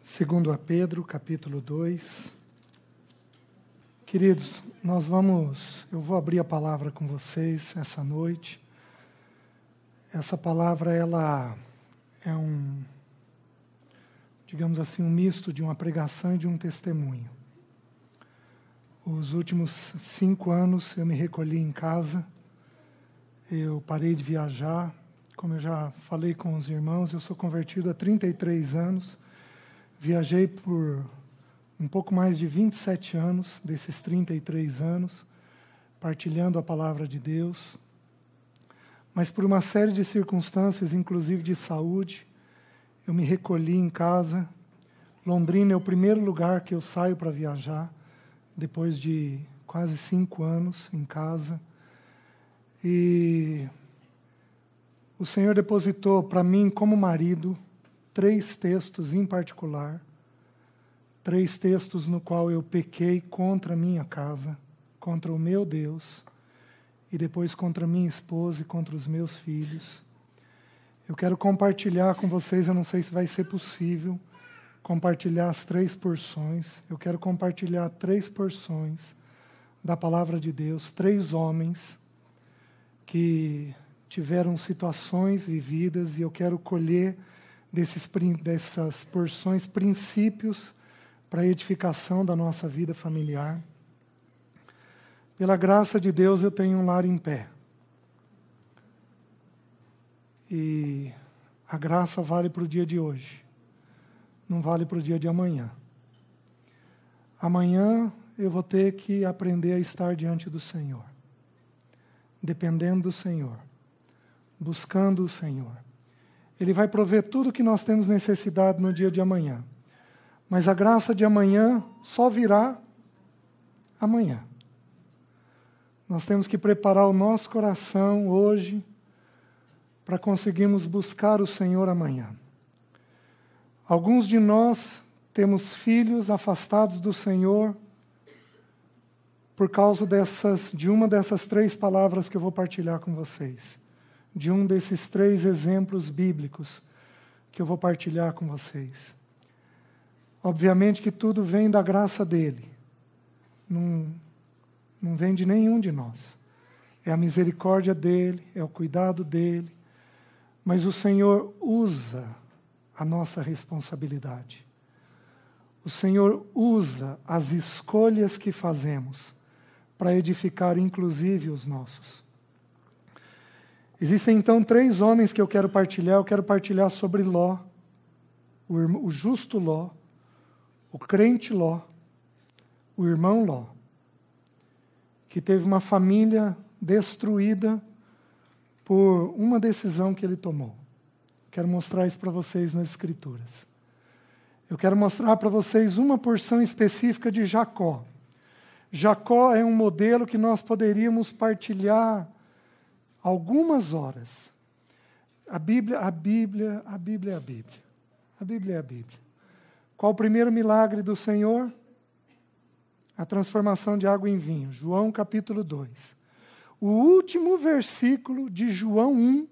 Segundo a Pedro, capítulo 2. Queridos, eu vou abrir a palavra com vocês essa noite. Essa palavra, ela é digamos assim, um misto de uma pregação e de um testemunho. Os últimos 5 anos eu me recolhi em casa, eu parei de viajar. Como eu já falei com os irmãos, eu sou convertido há 33 anos. Viajei por um pouco mais de 27 anos, desses 33 anos, partilhando a palavra de Deus. Mas por uma série de circunstâncias, inclusive de saúde, eu me recolhi em casa. Londrina é o primeiro lugar que eu saio para viajar, depois de quase 5 anos em casa. E o Senhor depositou para mim, como marido, 3 textos em particular, 3 textos no qual eu pequei contra a minha casa, contra o meu Deus, e depois contra minha esposa e contra os meus filhos. Eu quero compartilhar com vocês, eu não sei se vai ser possível, compartilhar as 3 porções. Eu quero compartilhar 3 porções da palavra de Deus, 3 homens que tiveram situações vividas, e eu quero colher dessas porções princípios para a edificação da nossa vida familiar. Pela graça de Deus, eu tenho um lar em pé. E a graça vale para o dia de hoje, não vale para o dia de amanhã. Amanhã eu vou ter que aprender a estar diante do Senhor, dependendo do Senhor, buscando o Senhor. Ele vai prover tudo o que nós temos necessidade no dia de amanhã. Mas a graça de amanhã só virá amanhã. Nós temos que preparar o nosso coração hoje para conseguirmos buscar o Senhor amanhã. Alguns de nós temos filhos afastados do Senhor por causa de uma dessas 3 palavras que eu vou partilhar com vocês. De um desses 3 exemplos bíblicos que eu vou partilhar com vocês. Obviamente que tudo vem da graça dele. Não vem de nenhum de nós. É a misericórdia dele, é o cuidado dele. Mas o Senhor usa a nossa responsabilidade. O Senhor usa as escolhas que fazemos para edificar, inclusive, os nossos. Existem, então, 3 homens que eu quero partilhar. Eu quero partilhar sobre Ló, o justo Ló, o crente Ló, o irmão Ló, que teve uma família destruída por uma decisão que ele tomou. Quero mostrar isso para vocês nas Escrituras. Eu quero mostrar para vocês uma porção específica de Jacó. Jacó é um modelo que nós poderíamos partilhar algumas horas. A Bíblia é a Bíblia. A Bíblia é a Bíblia. Qual o primeiro milagre do Senhor? A transformação de água em vinho. João capítulo 2. O último versículo de João 1,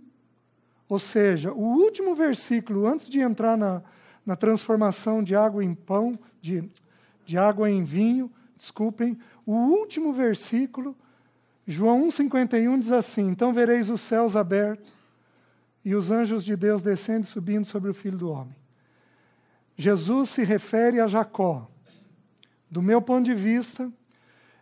ou seja, o último versículo antes de entrar na transformação de água em pão, de água em vinho, desculpem, o último versículo, João 1,51 diz assim: então vereis os céus abertos e os anjos de Deus descendo e subindo sobre o Filho do Homem. Jesus se refere a Jacó. Do meu ponto de vista,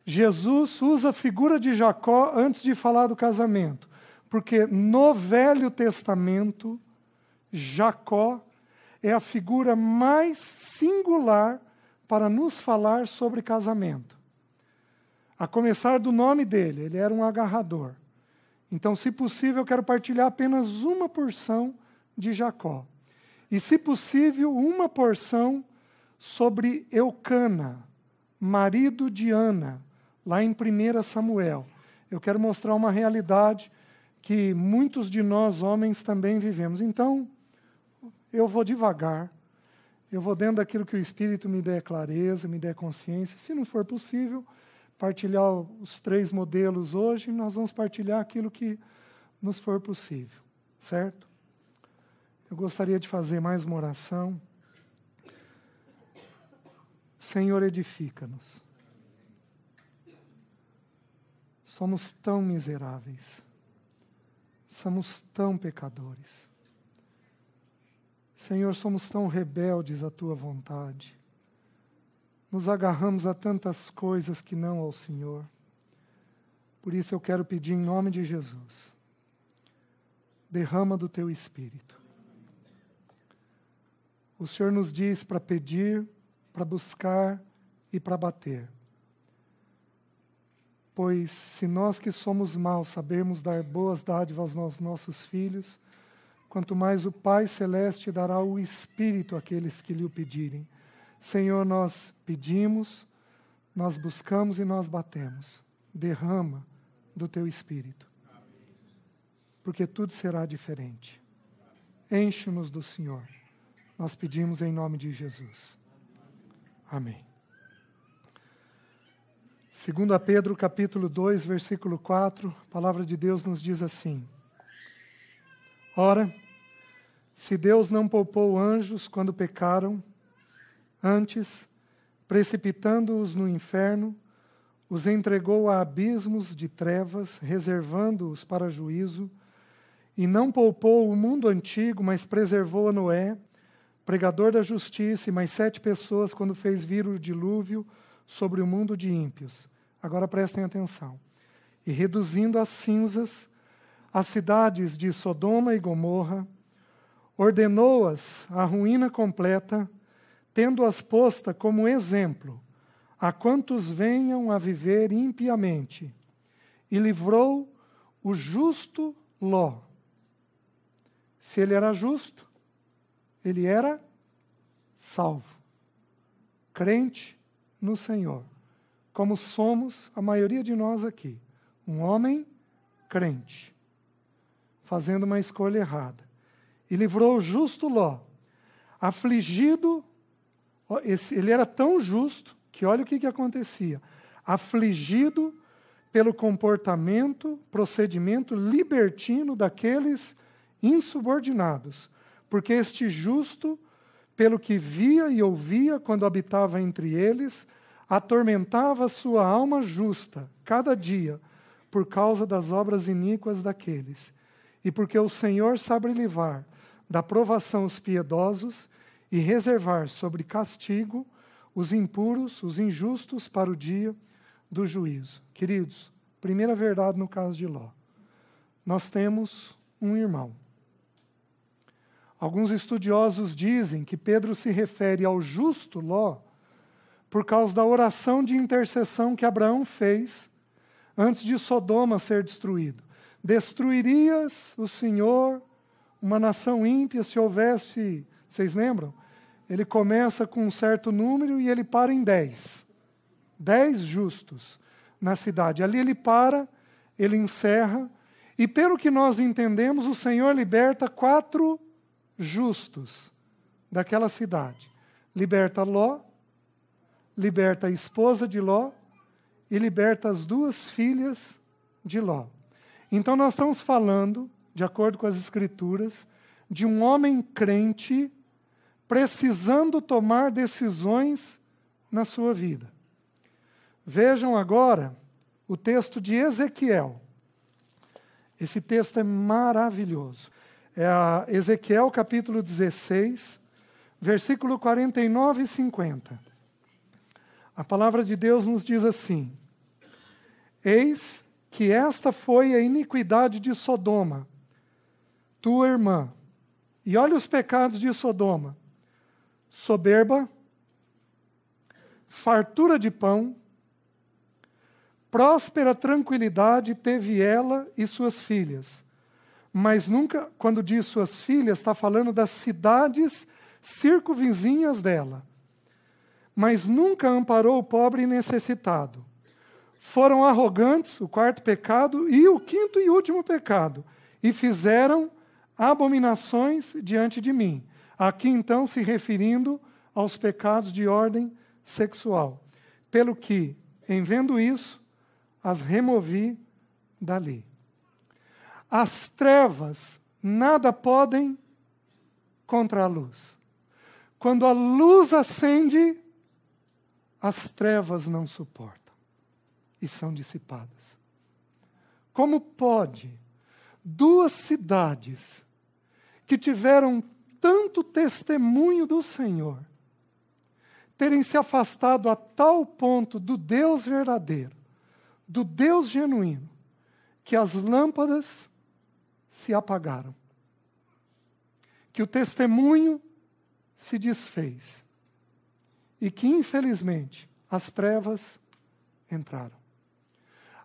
Jesus usa a figura de Jacó antes de falar do casamento, porque no Velho Testamento, Jacó é a figura mais singular para nos falar sobre casamento. A começar do nome dele, ele era um agarrador. Então, se possível, eu quero partilhar apenas uma porção de Jacó. E, se possível, uma porção sobre Eucana, marido de Ana, lá em 1 Samuel. Eu quero mostrar uma realidade que muitos de nós, homens, também vivemos. Então, eu vou devagar, eu vou dentro daquilo que o Espírito me der clareza, me der consciência. Se não for possível partilhar os 3 modelos hoje, nós vamos partilhar aquilo que nos for possível, certo? Eu gostaria de fazer mais uma oração. Senhor, edifica-nos. Somos tão miseráveis. Somos tão pecadores. Senhor, somos tão rebeldes à Tua vontade. Nos agarramos a tantas coisas que não ao Senhor. Por isso eu quero pedir em nome de Jesus, derrama do Teu Espírito. O Senhor nos diz para pedir, para buscar e para bater. Pois se nós que somos maus sabermos dar boas dádivas aos nossos filhos, quanto mais o Pai Celeste dará o Espírito àqueles que lhe o pedirem. Senhor, nós pedimos, nós buscamos e nós batemos. Derrama do Teu Espírito. Porque tudo será diferente. Enche-nos do Senhor. Nós pedimos em nome de Jesus. Amém. 2 Pedro capítulo 2, versículo 4, a palavra de Deus nos diz assim: Ora, se Deus não poupou anjos quando pecaram, antes, precipitando-os no inferno, os entregou a abismos de trevas, reservando-os para juízo, e não poupou o mundo antigo, mas preservou a Noé, pregador da justiça, e mais 7 pessoas, quando fez vir o dilúvio sobre o mundo de ímpios. Agora prestem atenção. E reduzindo a cinzas as cidades de Sodoma e Gomorra, ordenou-as à ruína completa, tendo-as posta como exemplo a quantos venham a viver impiamente, e livrou o justo Ló. Se ele era justo, ele era salvo, crente no Senhor, como somos a maioria de nós aqui, um homem crente, fazendo uma escolha errada. E livrou o justo Ló, afligido, ele era tão justo, que olha o que acontecia, afligido pelo comportamento, procedimento libertino daqueles insubordinados, porque este justo, pelo que via e ouvia quando habitava entre eles, atormentava sua alma justa, cada dia, por causa das obras iníquas daqueles. E porque o Senhor sabe livrar da provação os piedosos e reservar sobre castigo os impuros, os injustos, para o dia do juízo. Queridos, primeira verdade no caso de Ló. Nós temos um irmão. Alguns estudiosos dizem que Pedro se refere ao justo Ló por causa da oração de intercessão que Abraão fez antes de Sodoma ser destruído. Destruirias o Senhor uma nação ímpia se houvesse... Vocês lembram? Ele começa com um certo número e ele para em 10. 10 justos na cidade. Ali ele para, ele encerra, e pelo que nós entendemos, o Senhor liberta 4 justos daquela cidade. Liberta Ló, liberta a esposa de Ló e liberta as 2 filhas de Ló. Então nós estamos falando, de acordo com as Escrituras, de um homem crente precisando tomar decisões na sua vida. Vejam agora o texto de Ezequiel. Esse texto é maravilhoso. É Ezequiel capítulo 16, versículo 49 e 50. A palavra de Deus nos diz assim: Eis que esta foi a iniquidade de Sodoma, tua irmã. E olha os pecados de Sodoma: soberba, fartura de pão, próspera tranquilidade teve ela e suas filhas. Mas nunca, quando diz suas filhas, está falando das cidades circunvizinhas dela. Mas nunca amparou o pobre e necessitado. Foram arrogantes, o 4º pecado, e o 5º e último pecado, e fizeram abominações diante de mim. Aqui então se referindo aos pecados de ordem sexual. Pelo que, em vendo isso, as removi dali. As trevas nada podem contra a luz. Quando a luz acende, as trevas não suportam e são dissipadas. Como pode duas cidades que tiveram tanto testemunho do Senhor terem se afastado a tal ponto do Deus verdadeiro, do Deus genuíno, que as lâmpadas se apagaram, que o testemunho se desfez e que, infelizmente, as trevas entraram.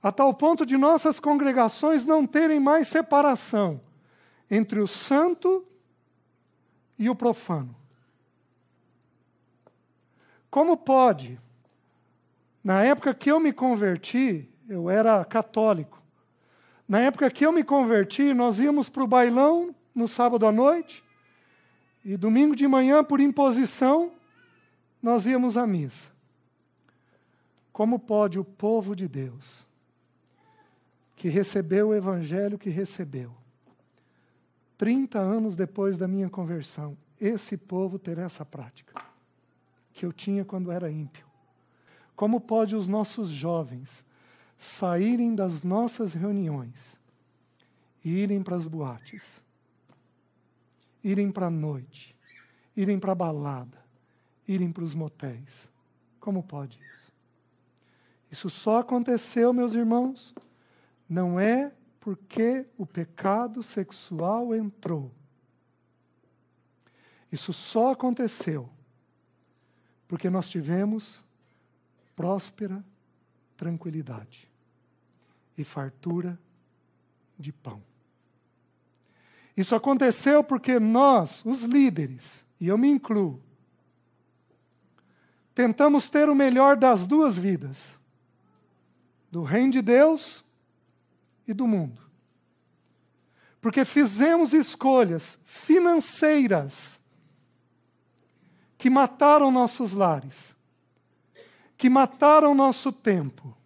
A tal ponto de nossas congregações não terem mais separação entre o santo e o profano. Como pode? Na época que eu me converti, eu era católico. Na época que eu me converti, nós íamos para o bailão no sábado à noite e domingo de manhã, por imposição, nós íamos à missa. Como pode o povo de Deus, que recebeu o evangelho que recebeu, 30 anos depois da minha conversão, esse povo ter essa prática que eu tinha quando era ímpio? Como pode os nossos jovens saírem das nossas reuniões e irem para as boates, irem para a noite, irem para a balada, irem para os motéis? Como pode isso? Isso só aconteceu, meus irmãos, não é porque o pecado sexual entrou. Isso só aconteceu porque nós tivemos próspera tranquilidade e fartura de pão. Isso aconteceu porque nós, os líderes, e eu me incluo, tentamos ter o melhor das duas vidas, do reino de Deus e do mundo. Porque fizemos escolhas financeiras que mataram nossos lares, que mataram nosso tempo,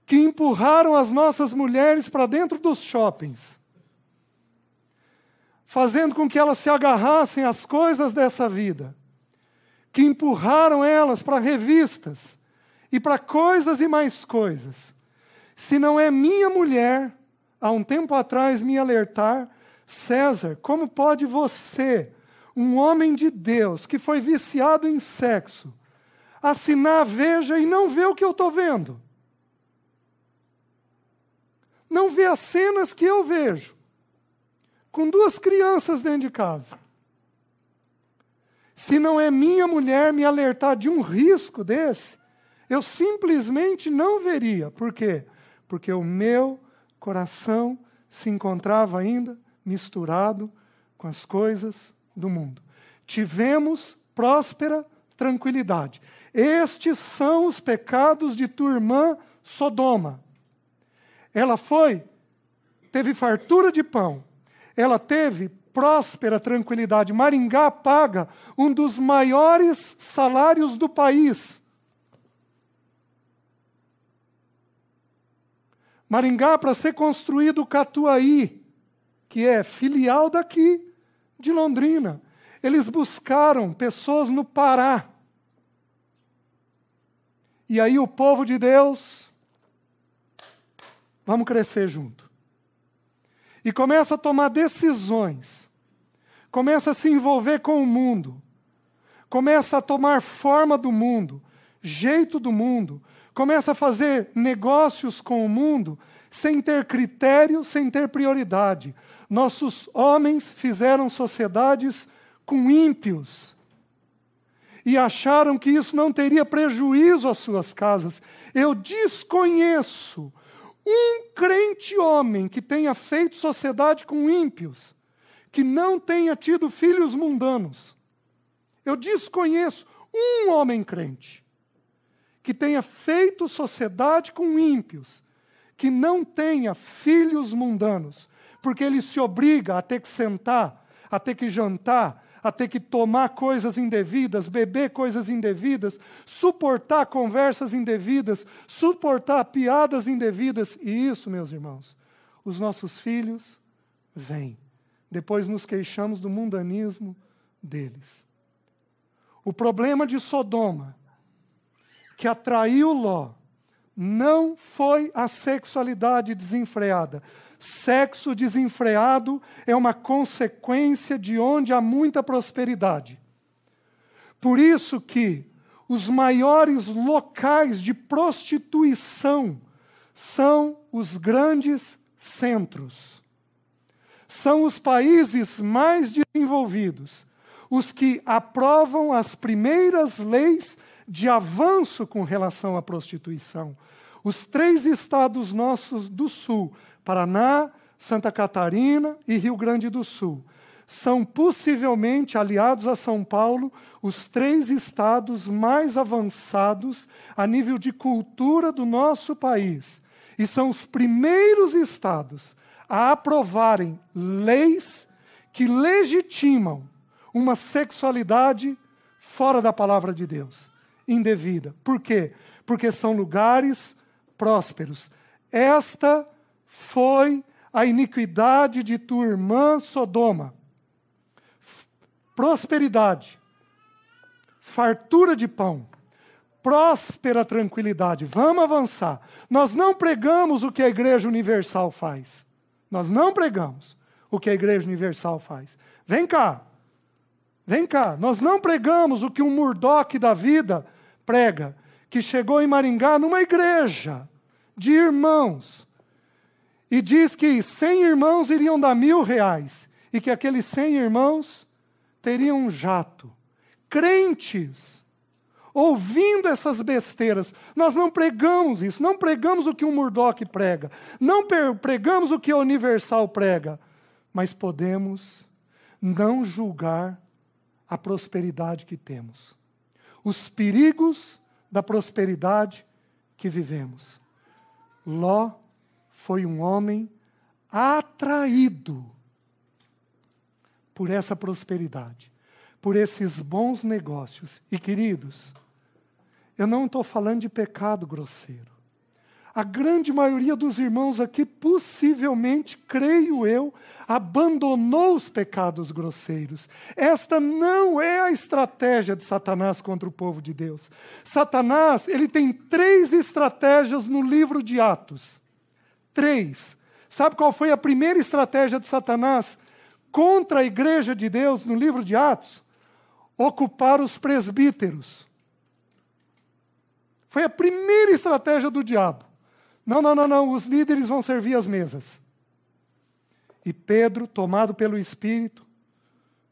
que empurraram as nossas mulheres para dentro dos shoppings, fazendo com que elas se agarrassem às coisas dessa vida, que empurraram elas para revistas e para coisas e mais coisas. Se não é minha mulher, há um tempo atrás, me alertar: César, como pode você, um homem de Deus, que foi viciado em sexo, assinar a Veja e não ver o que eu estou vendo? Não ver as cenas que eu vejo, com duas crianças dentro de casa. Se não é minha mulher me alertar de um risco desse, eu simplesmente não veria. Por quê? Porque o meu coração se encontrava ainda misturado com as coisas do mundo. Tivemos próspera tranquilidade. Estes são os pecados de tua irmã Sodoma. Ela teve fartura de pão. Ela teve próspera tranquilidade. Maringá paga um dos maiores salários do país. Maringá, para ser construído o Catuaí, que é filial daqui, de Londrina. Eles buscaram pessoas no Pará. E aí o povo de Deus, vamos crescer junto. E começa a tomar decisões. Começa a se envolver com o mundo. Começa a tomar forma do mundo, jeito do mundo. Começa a fazer negócios com o mundo sem ter critério, sem ter prioridade. Nossos homens fizeram sociedades com ímpios e acharam que isso não teria prejuízo às suas casas. Eu desconheço um crente homem que tenha feito sociedade com ímpios, que não tenha tido filhos mundanos. Eu desconheço um homem crente que tenha feito sociedade com ímpios, que não tenha filhos mundanos, porque ele se obriga a ter que sentar, a ter que jantar, a ter que tomar coisas indevidas, beber coisas indevidas, suportar conversas indevidas, suportar piadas indevidas. E isso, meus irmãos, os nossos filhos veem. Depois nos queixamos do mundanismo deles. O problema de Sodoma que atraiu Ló não foi a sexualidade desenfreada. Sexo desenfreado é uma consequência de onde há muita prosperidade. Por isso que os maiores locais de prostituição são os grandes centros. São os países mais desenvolvidos, os que aprovam as primeiras leis de avanço com relação à prostituição. Os 3 estados nossos do Sul, Paraná, Santa Catarina e Rio Grande do Sul, são possivelmente, aliados a São Paulo, os 3 estados mais avançados a nível de cultura do nosso país. E são os primeiros estados a aprovarem leis que legitimam uma sexualidade fora da palavra de Deus, indevida. Por quê? Porque são lugares prósperos. Esta foi a iniquidade de tua irmã Sodoma. Prosperidade, fartura de pão, próspera tranquilidade. Vamos avançar. Nós não pregamos o que a Igreja Universal faz. Nós não pregamos o que a Igreja Universal faz. Vem cá. Vem cá. Nós não pregamos o que um Murdoch da vida prega, que chegou em Maringá numa igreja de irmãos e diz que 100 irmãos iriam dar R$1.000 e que aqueles 100 irmãos teriam um jato. Crentes, ouvindo essas besteiras. Nós não pregamos isso, não pregamos o que um Murdoch prega, não pregamos o que a Universal prega, mas podemos não julgar a prosperidade que temos, os perigos da prosperidade que vivemos. Ló foi um homem atraído por essa prosperidade, por esses bons negócios. E, queridos, eu não estou falando de pecado grosseiro. A grande maioria dos irmãos aqui, possivelmente, creio eu, abandonou os pecados grosseiros. Esta não é a estratégia de Satanás contra o povo de Deus. Satanás, ele tem 3 estratégias no livro de Atos. 3. Sabe qual foi a primeira estratégia de Satanás contra a igreja de Deus no livro de Atos? Ocupar os presbíteros. Foi a primeira estratégia do diabo. Não, os líderes vão servir as mesas. E Pedro, tomado pelo Espírito,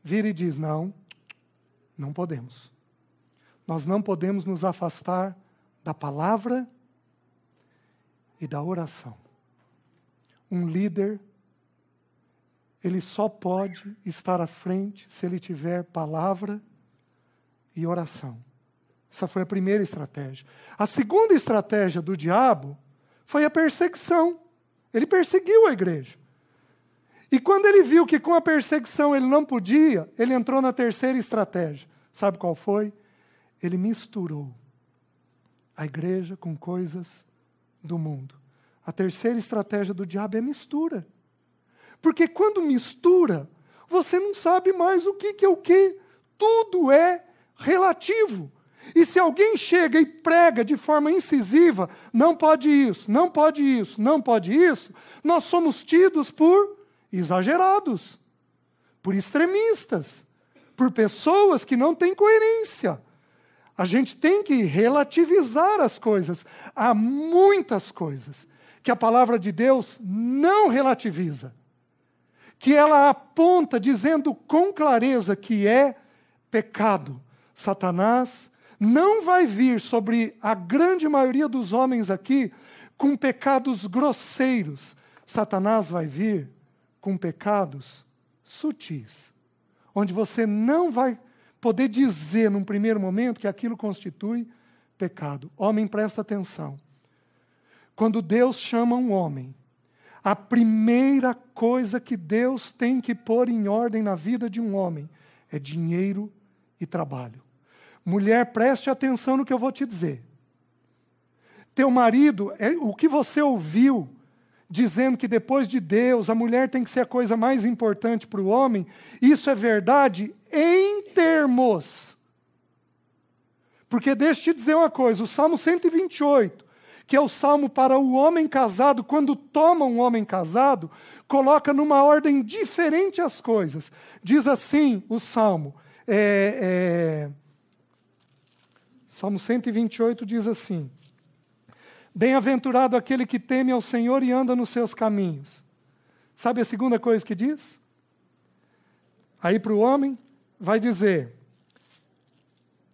vira e diz, não podemos. Nós não podemos nos afastar da palavra e da oração. Um líder, ele só pode estar à frente se ele tiver palavra e oração. Essa foi a primeira estratégia. A segunda estratégia do diabo foi a perseguição. Ele perseguiu a igreja. E quando ele viu que com a perseguição ele não podia, ele entrou na terceira estratégia. Sabe qual foi? Ele misturou a igreja com coisas do mundo. A terceira estratégia do diabo é mistura. Porque quando mistura, você não sabe mais o que é o que. Tudo é relativo. E se alguém chega e prega de forma incisiva, não pode isso, não pode isso, não pode isso, nós somos tidos por exagerados, por extremistas, por pessoas que não têm coerência. A gente tem que relativizar as coisas. Há muitas coisas que a palavra de Deus não relativiza, que ela aponta dizendo com clareza que é pecado. Satanás não vai vir sobre a grande maioria dos homens aqui com pecados grosseiros. Satanás vai vir com pecados sutis, onde você não vai poder dizer num primeiro momento que aquilo constitui pecado. Homem, presta atenção. Quando Deus chama um homem, a primeira coisa que Deus tem que pôr em ordem na vida de um homem é dinheiro e trabalho. Mulher, preste atenção no que eu vou te dizer. Teu marido, o que você ouviu dizendo que depois de Deus a mulher tem que ser a coisa mais importante para o homem, isso é verdade em termos. Porque deixa eu te dizer uma coisa, o Salmo 128, que é o salmo para o homem casado, quando toma um homem casado, coloca numa ordem diferente as coisas. Diz assim o Salmo, Salmo 128 diz assim: bem-aventurado aquele que teme ao Senhor e anda nos seus caminhos. Sabe a segunda coisa que diz? Aí para o homem vai dizer: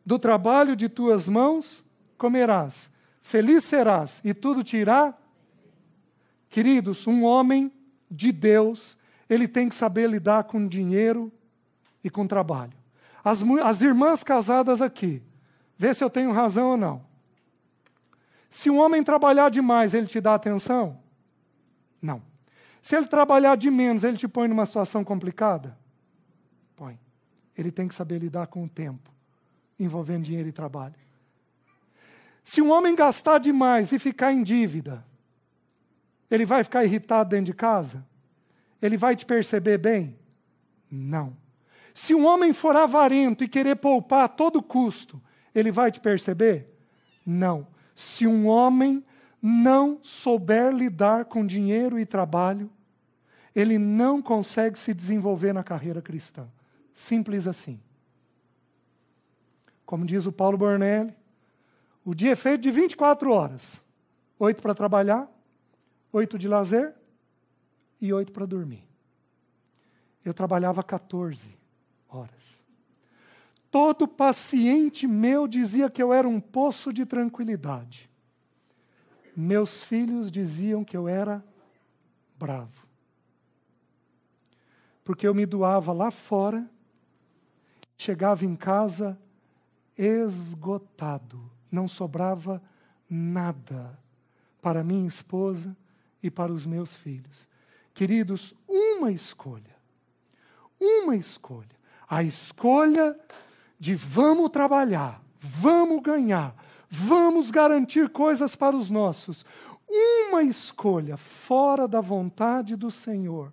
do trabalho de tuas mãos comerás, feliz serás, e tudo te irá. Queridos, um homem de Deus, ele tem que saber lidar com dinheiro e com trabalho. As irmãs casadas aqui, vê se eu tenho razão ou não. Se um homem trabalhar demais, ele te dá atenção? Não. Se ele trabalhar de menos, ele te põe numa situação complicada? Põe. Ele tem que saber lidar com o tempo, envolvendo dinheiro e trabalho. Se um homem gastar demais e ficar em dívida, ele vai ficar irritado dentro de casa? Ele vai te perceber bem? Não. Se um homem for avarento e querer poupar a todo custo, ele vai te perceber? Não. Se um homem não souber lidar com dinheiro e trabalho, ele não consegue se desenvolver na carreira cristã. Simples assim. Como diz o Paulo Bornelli, o dia é feito de 24 horas. 8 para trabalhar, 8 de lazer e 8 para dormir. Eu trabalhava 14 horas. Todo paciente meu dizia que eu era um poço de tranquilidade. Meus filhos diziam que eu era bravo. Porque eu me doava lá fora, chegava em casa esgotado. Não sobrava nada para minha esposa e para os meus filhos. Queridos, uma escolha. Uma escolha. A escolha de vamos trabalhar, vamos ganhar, vamos garantir coisas para os nossos. Uma escolha fora da vontade do Senhor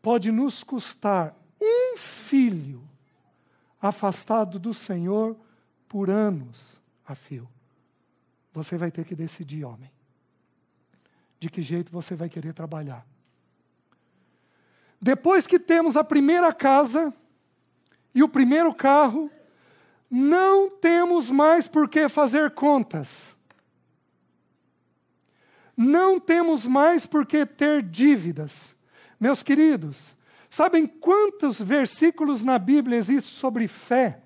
pode nos custar um filho afastado do Senhor por anos a fio. Você vai ter que decidir, homem. De que jeito você vai querer trabalhar. Depois que temos a primeira casa e o primeiro carro, não temos mais por que fazer contas. Não temos mais por que ter dívidas. Meus queridos, sabem quantos versículos na Bíblia existem sobre fé?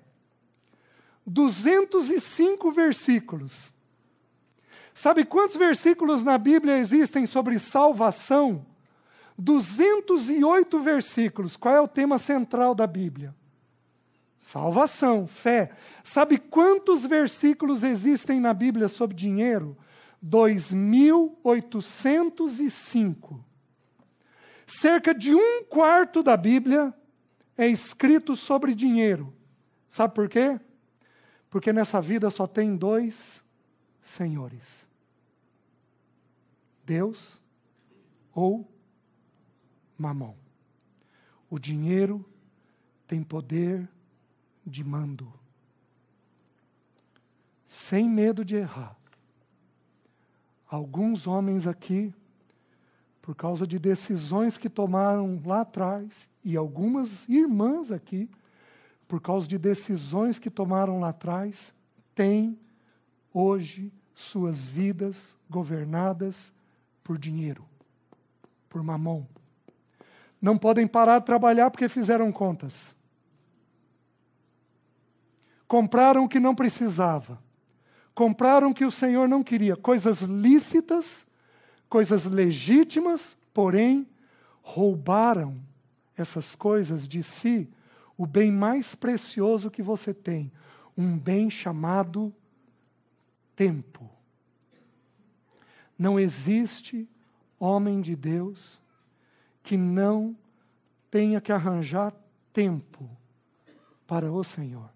205 versículos. Sabe quantos versículos na Bíblia existem sobre salvação? 208 versículos. Qual é o tema central da Bíblia? Salvação, fé. Sabe quantos versículos existem na Bíblia sobre dinheiro? 2.805. Cerca de 1/4 da Bíblia é escrito sobre dinheiro. Sabe por quê? Porque nessa vida só tem 2 senhores: Deus ou Mamon. O dinheiro tem poder de mando. Sem medo de errar. Alguns homens aqui, por causa de decisões que tomaram lá atrás, e algumas irmãs aqui, por causa de decisões que tomaram lá atrás, têm hoje suas vidas governadas por dinheiro, por mamon. Não podem parar de trabalhar porque fizeram contas. Compraram o que não precisava. Compraram o que o Senhor não queria. Coisas lícitas, coisas legítimas, porém, roubaram essas coisas de si, o bem mais precioso que você tem, um bem chamado tempo. Não existe homem de Deus que não tenha que arranjar tempo para o Senhor.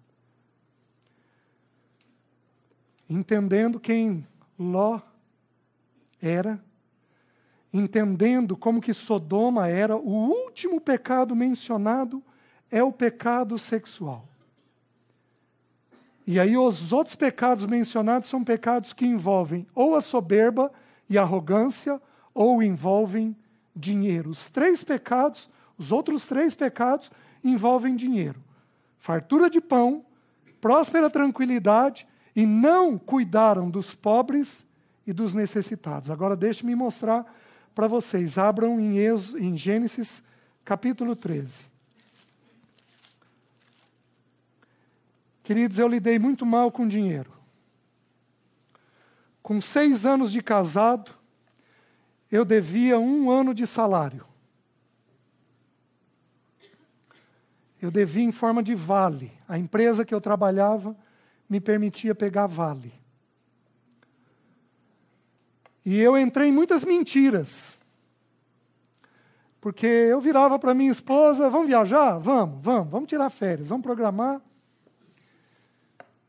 Entendendo quem Ló era, entendendo como que Sodoma era, o último pecado mencionado é o pecado sexual. E aí os outros pecados mencionados são pecados que envolvem ou a soberba e a arrogância, ou envolvem dinheiro. Os outros três pecados envolvem dinheiro. Fartura de pão, próspera tranquilidade, e não cuidaram dos pobres e dos necessitados. Agora deixe-me mostrar para vocês. Abram em Gênesis capítulo 13. Queridos, eu lidei muito mal com dinheiro. Com 6 anos de casado, eu devia 1 ano de salário. Eu devia em forma de vale. A empresa que eu trabalhava me permitia pegar vale. E eu entrei em muitas mentiras. Porque eu virava para minha esposa, vamos viajar? Vamos tirar férias, vamos programar.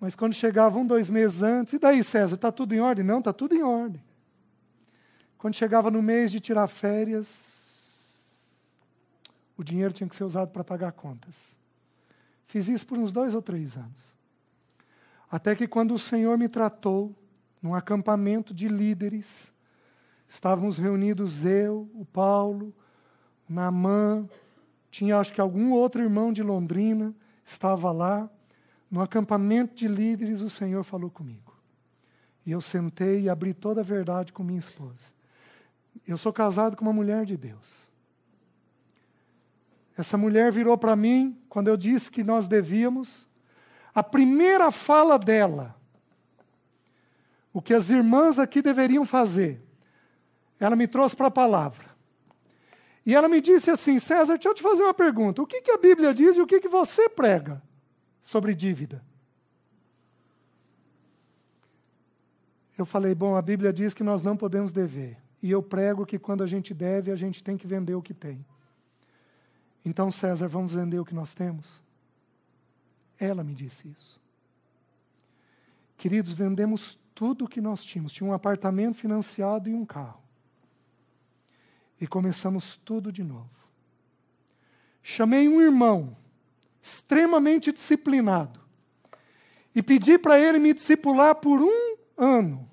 Mas quando chegava 1, 2 meses antes, e daí, César, está tudo em ordem? Não, está tudo em ordem. Quando chegava no mês de tirar férias, o dinheiro tinha que ser usado para pagar contas. Fiz isso por uns 2 ou 3 anos. Até que quando o Senhor me tratou, num acampamento de líderes, estávamos reunidos eu, o Paulo, o Naamã, tinha acho que algum outro irmão de Londrina, estava lá. No acampamento de líderes, o Senhor falou comigo. E eu sentei e abri toda a verdade com minha esposa. Eu sou casado com uma mulher de Deus. Essa mulher virou para mim, quando eu disse que nós devíamos, a primeira fala dela, o que as irmãs aqui deveriam fazer, ela me trouxe para a palavra. E ela me disse assim, César, deixa eu te fazer uma pergunta. O que a Bíblia diz e o que você prega sobre dívida? Eu falei, bom, a Bíblia diz que nós não podemos dever. E eu prego que quando a gente deve, a gente tem que vender o que tem. Então, César, vamos vender o que nós temos? Ela me disse isso. Queridos, vendemos tudo o que nós tínhamos. Tinha um apartamento financiado e um carro. E começamos tudo de novo. Chamei um irmão, extremamente disciplinado, e pedi para ele me discipular por 1 ano.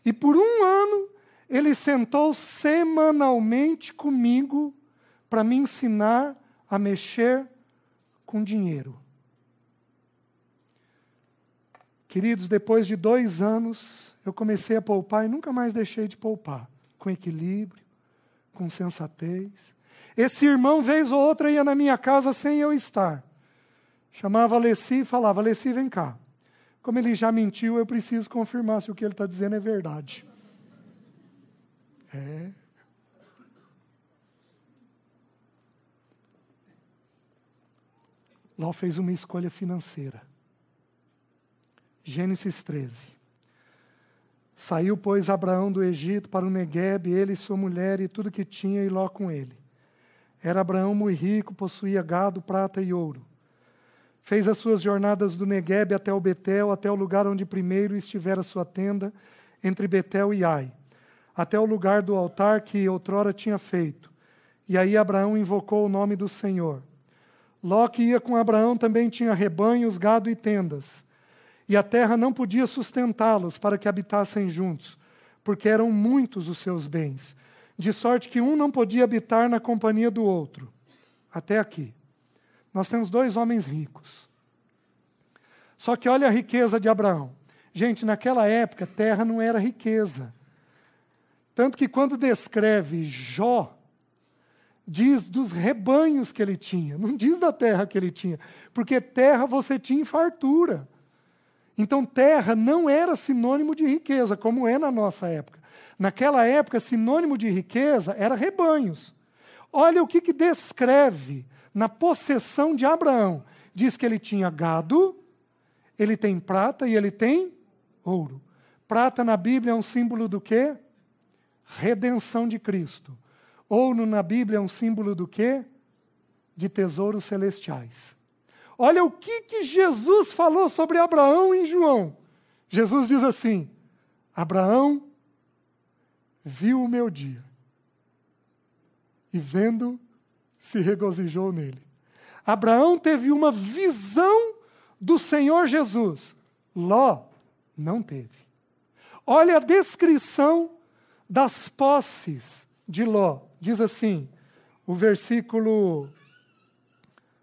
E por 1 ano, ele sentou semanalmente comigo para me ensinar a mexer com dinheiro. Queridos, depois de 2 anos, eu comecei a poupar e nunca mais deixei de poupar. Com equilíbrio, com sensatez. Esse irmão, vez ou outra, ia na minha casa sem eu estar. Chamava Alessi e falava, Alessi, vem cá. Como ele já mentiu, eu preciso confirmar se o que ele está dizendo é verdade. Ló fez uma escolha financeira. Gênesis 13. Saiu, pois, Abraão do Egito para o Neguebe, ele e sua mulher e tudo que tinha, e Ló com ele. Era Abraão muito rico, possuía gado, prata e ouro. Fez as suas jornadas do Neguebe até o Betel, até o lugar onde primeiro estivera sua tenda, entre Betel e Ai, até o lugar do altar que outrora tinha feito. E aí Abraão invocou o nome do Senhor. Ló, que ia com Abraão, também tinha rebanhos, gado e tendas. E a terra não podia sustentá-los para que habitassem juntos, porque eram muitos os seus bens, de sorte que um não podia habitar na companhia do outro. Até aqui. Nós temos 2 homens ricos. Só que olha a riqueza de Abraão. Gente, naquela época, terra não era riqueza. Tanto que quando descreve Jó, diz dos rebanhos que ele tinha, não diz da terra que ele tinha, porque terra você tinha em fartura. Então, terra não era sinônimo de riqueza, como é na nossa época. Naquela época, sinônimo de riqueza era rebanhos. Olha o que descreve na possessão de Abraão. Diz que ele tinha gado, ele tem prata e ele tem ouro. Prata na Bíblia é um símbolo do quê? Redenção de Cristo. Ouro na Bíblia é um símbolo do quê? De tesouros celestiais. Olha o que Jesus falou sobre Abraão em João. Jesus diz assim, Abraão viu o meu dia e vendo se regozijou nele. Abraão teve uma visão do Senhor Jesus. Ló não teve. Olha a descrição das posses de Ló. Diz assim, o versículo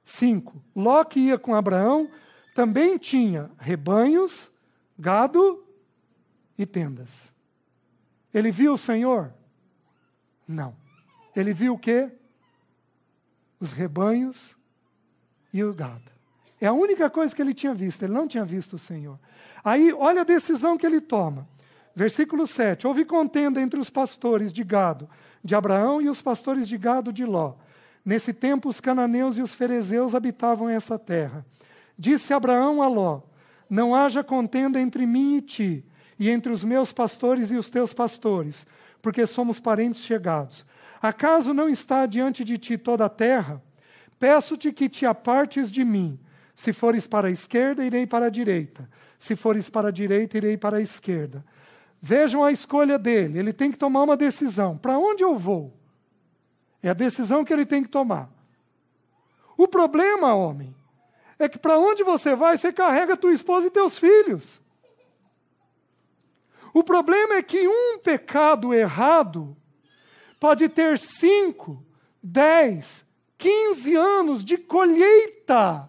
5. Ló, que ia com Abraão, também tinha rebanhos, gado e tendas. Ele viu o Senhor? Não. Ele viu o quê? Os rebanhos e o gado. É a única coisa que ele tinha visto. Ele não tinha visto o Senhor. Aí, olha a decisão que ele toma. Versículo 7. Houve contenda entre os pastores de gado de Abraão e os pastores de gado de Ló. Nesse tempo, os cananeus e os ferezeus habitavam essa terra. Disse Abraão a Ló: não haja contenda entre mim e ti, e entre os meus pastores e os teus pastores, porque somos parentes chegados. Acaso não está diante de ti toda a terra? Peço-te que te apartes de mim. Se fores para a esquerda, irei para a direita. Se fores para a direita, irei para a esquerda. Vejam a escolha dele. Ele tem que tomar uma decisão. Para onde eu vou? É a decisão que ele tem que tomar. O problema, homem, é que para onde você vai, você carrega tua esposa e teus filhos. O problema é que um pecado errado pode ter 5, 10, 15 anos de colheita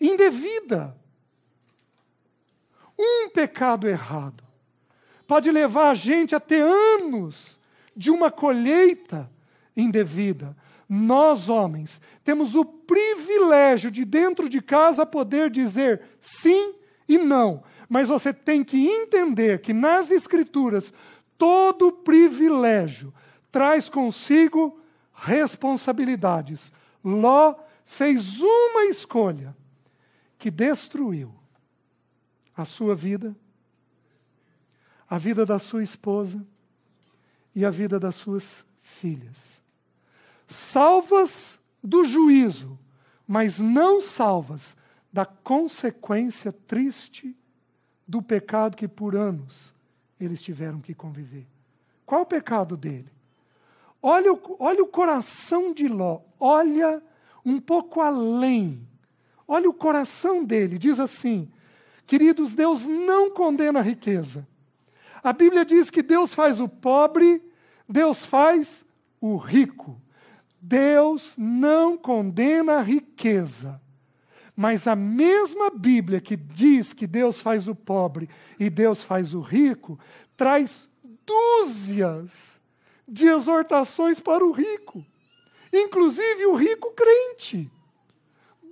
indevida. Um pecado errado pode levar a gente a ter anos de uma colheita indevida. Nós, homens, temos o privilégio de dentro de casa poder dizer sim e não. Mas você tem que entender que nas Escrituras todo privilégio traz consigo responsabilidades. Ló fez uma escolha que destruiu a sua vida, a vida da sua esposa e a vida das suas filhas. Salvas do juízo, mas não salvas da consequência triste do pecado que por anos eles tiveram que conviver. Qual o pecado dele? Olha o coração de Ló, olha um pouco além. Olha o coração dele, diz assim, queridos, Deus não condena a riqueza. A Bíblia diz que Deus faz o pobre, Deus faz o rico. Deus não condena a riqueza. Mas a mesma Bíblia que diz que Deus faz o pobre e Deus faz o rico, traz dúzias de exortações para o rico. Inclusive o rico crente.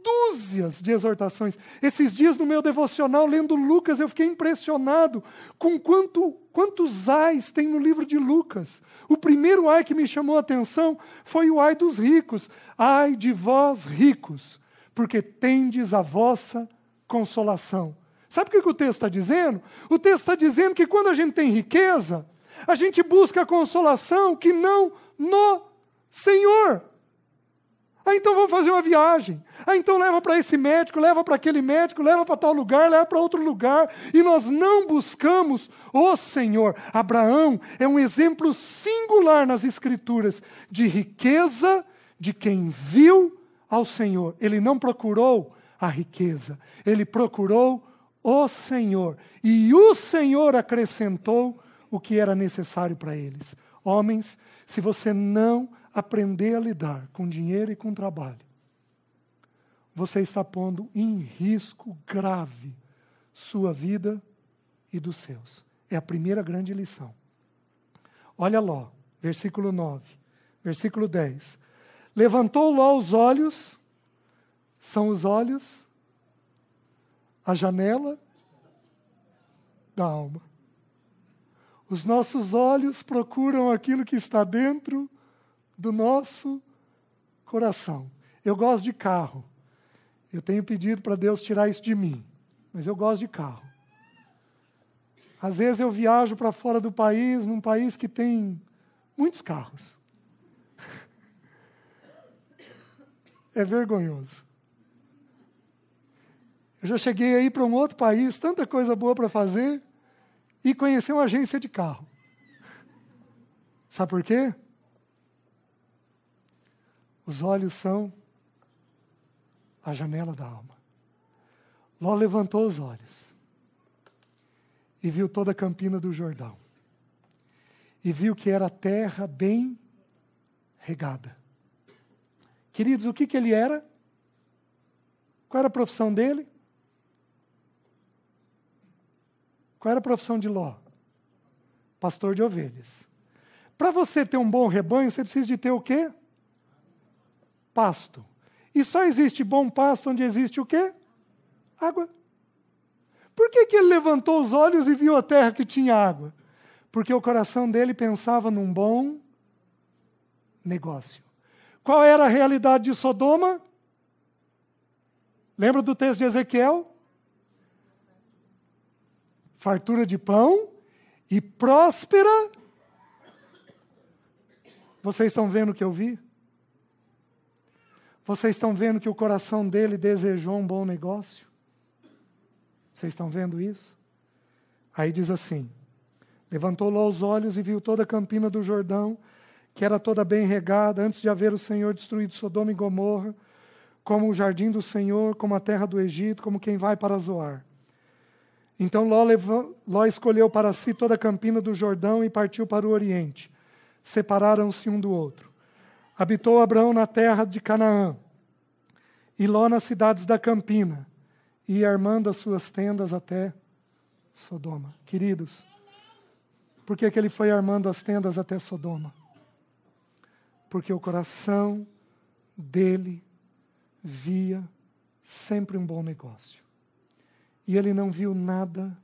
Dúzias de exortações. Esses dias no meu devocional, lendo Lucas, eu fiquei impressionado com quantos ais tem no livro de Lucas. O primeiro ai que me chamou a atenção foi o ai dos ricos. Ai de vós ricos, porque tendes a vossa consolação. Sabe o que o texto está dizendo? O texto está dizendo que quando a gente tem riqueza, a gente busca a consolação que não no Senhor. Então vamos fazer uma viagem. Então leva para esse médico, leva para aquele médico, leva para tal lugar, leva para outro lugar. E nós não buscamos o Senhor. Abraão é um exemplo singular nas Escrituras de riqueza de quem viu ao Senhor. Ele não procurou a riqueza, ele procurou o Senhor. E o Senhor acrescentou o que era necessário para eles. Homens, se você não aprender a lidar com dinheiro e com trabalho, você está pondo em risco grave sua vida e dos seus. É a primeira grande lição. Olha Ló, versículo 9, versículo 10. Levantou Ló os olhos, são os olhos, a janela da alma. Os nossos olhos procuram aquilo que está dentro do nosso coração. Eu gosto de carro. Eu tenho pedido para Deus tirar isso de mim, mas eu gosto de carro. Às vezes eu viajo para fora do país, num país que tem muitos carros. É vergonhoso. Eu já cheguei aí para um outro país, tanta coisa boa para fazer, e conheci uma agência de carro. Sabe por quê? Os olhos são a janela da alma. Ló levantou os olhos. e viu toda a campina do Jordão. E viu que era terra bem regada. Queridos, o que ele era? Qual era a profissão dele? Qual era a profissão de Ló? Pastor de ovelhas. Para você ter um bom rebanho, você precisa de ter o quê? Pasto. E só existe bom pasto onde existe o quê? Água. Por que ele levantou os olhos e viu a terra que tinha água? Porque o coração dele pensava num bom negócio. Qual era a realidade de Sodoma? Lembra do texto de Ezequiel? Fartura de pão e próspera. Vocês estão vendo o que eu vi? Vocês estão vendo que o coração dele desejou um bom negócio? Vocês estão vendo isso? Aí diz assim: levantou Ló os olhos e viu toda a campina do Jordão, que era toda bem regada, antes de haver o Senhor destruído Sodoma e Gomorra, como o jardim do Senhor, como a terra do Egito, como quem vai para Zoar. Então Ló escolheu para si toda a campina do Jordão e partiu para o Oriente. Separaram-se um do outro. Habitou Abraão na terra de Canaã, e Ló nas cidades da campina, e armando as suas tendas até Sodoma. Queridos, por que ele foi armando as tendas até Sodoma? Porque o coração dele via sempre um bom negócio. E ele não viu nada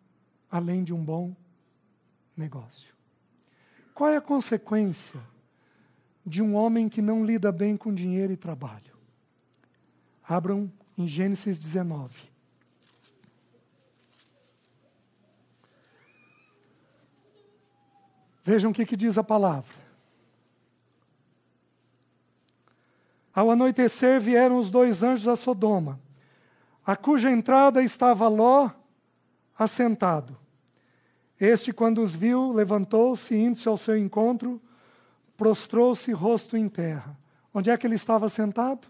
além de um bom negócio. Qual é a consequência de um homem que não lida bem com dinheiro e trabalho? Abram em Gênesis 19. Vejam o que diz a palavra. Ao anoitecer vieram os dois anjos a Sodoma, a cuja entrada estava Ló assentado. Este, quando os viu, levantou-se, indo-se ao seu encontro, prostrou-se rosto em terra. Onde é que ele estava sentado?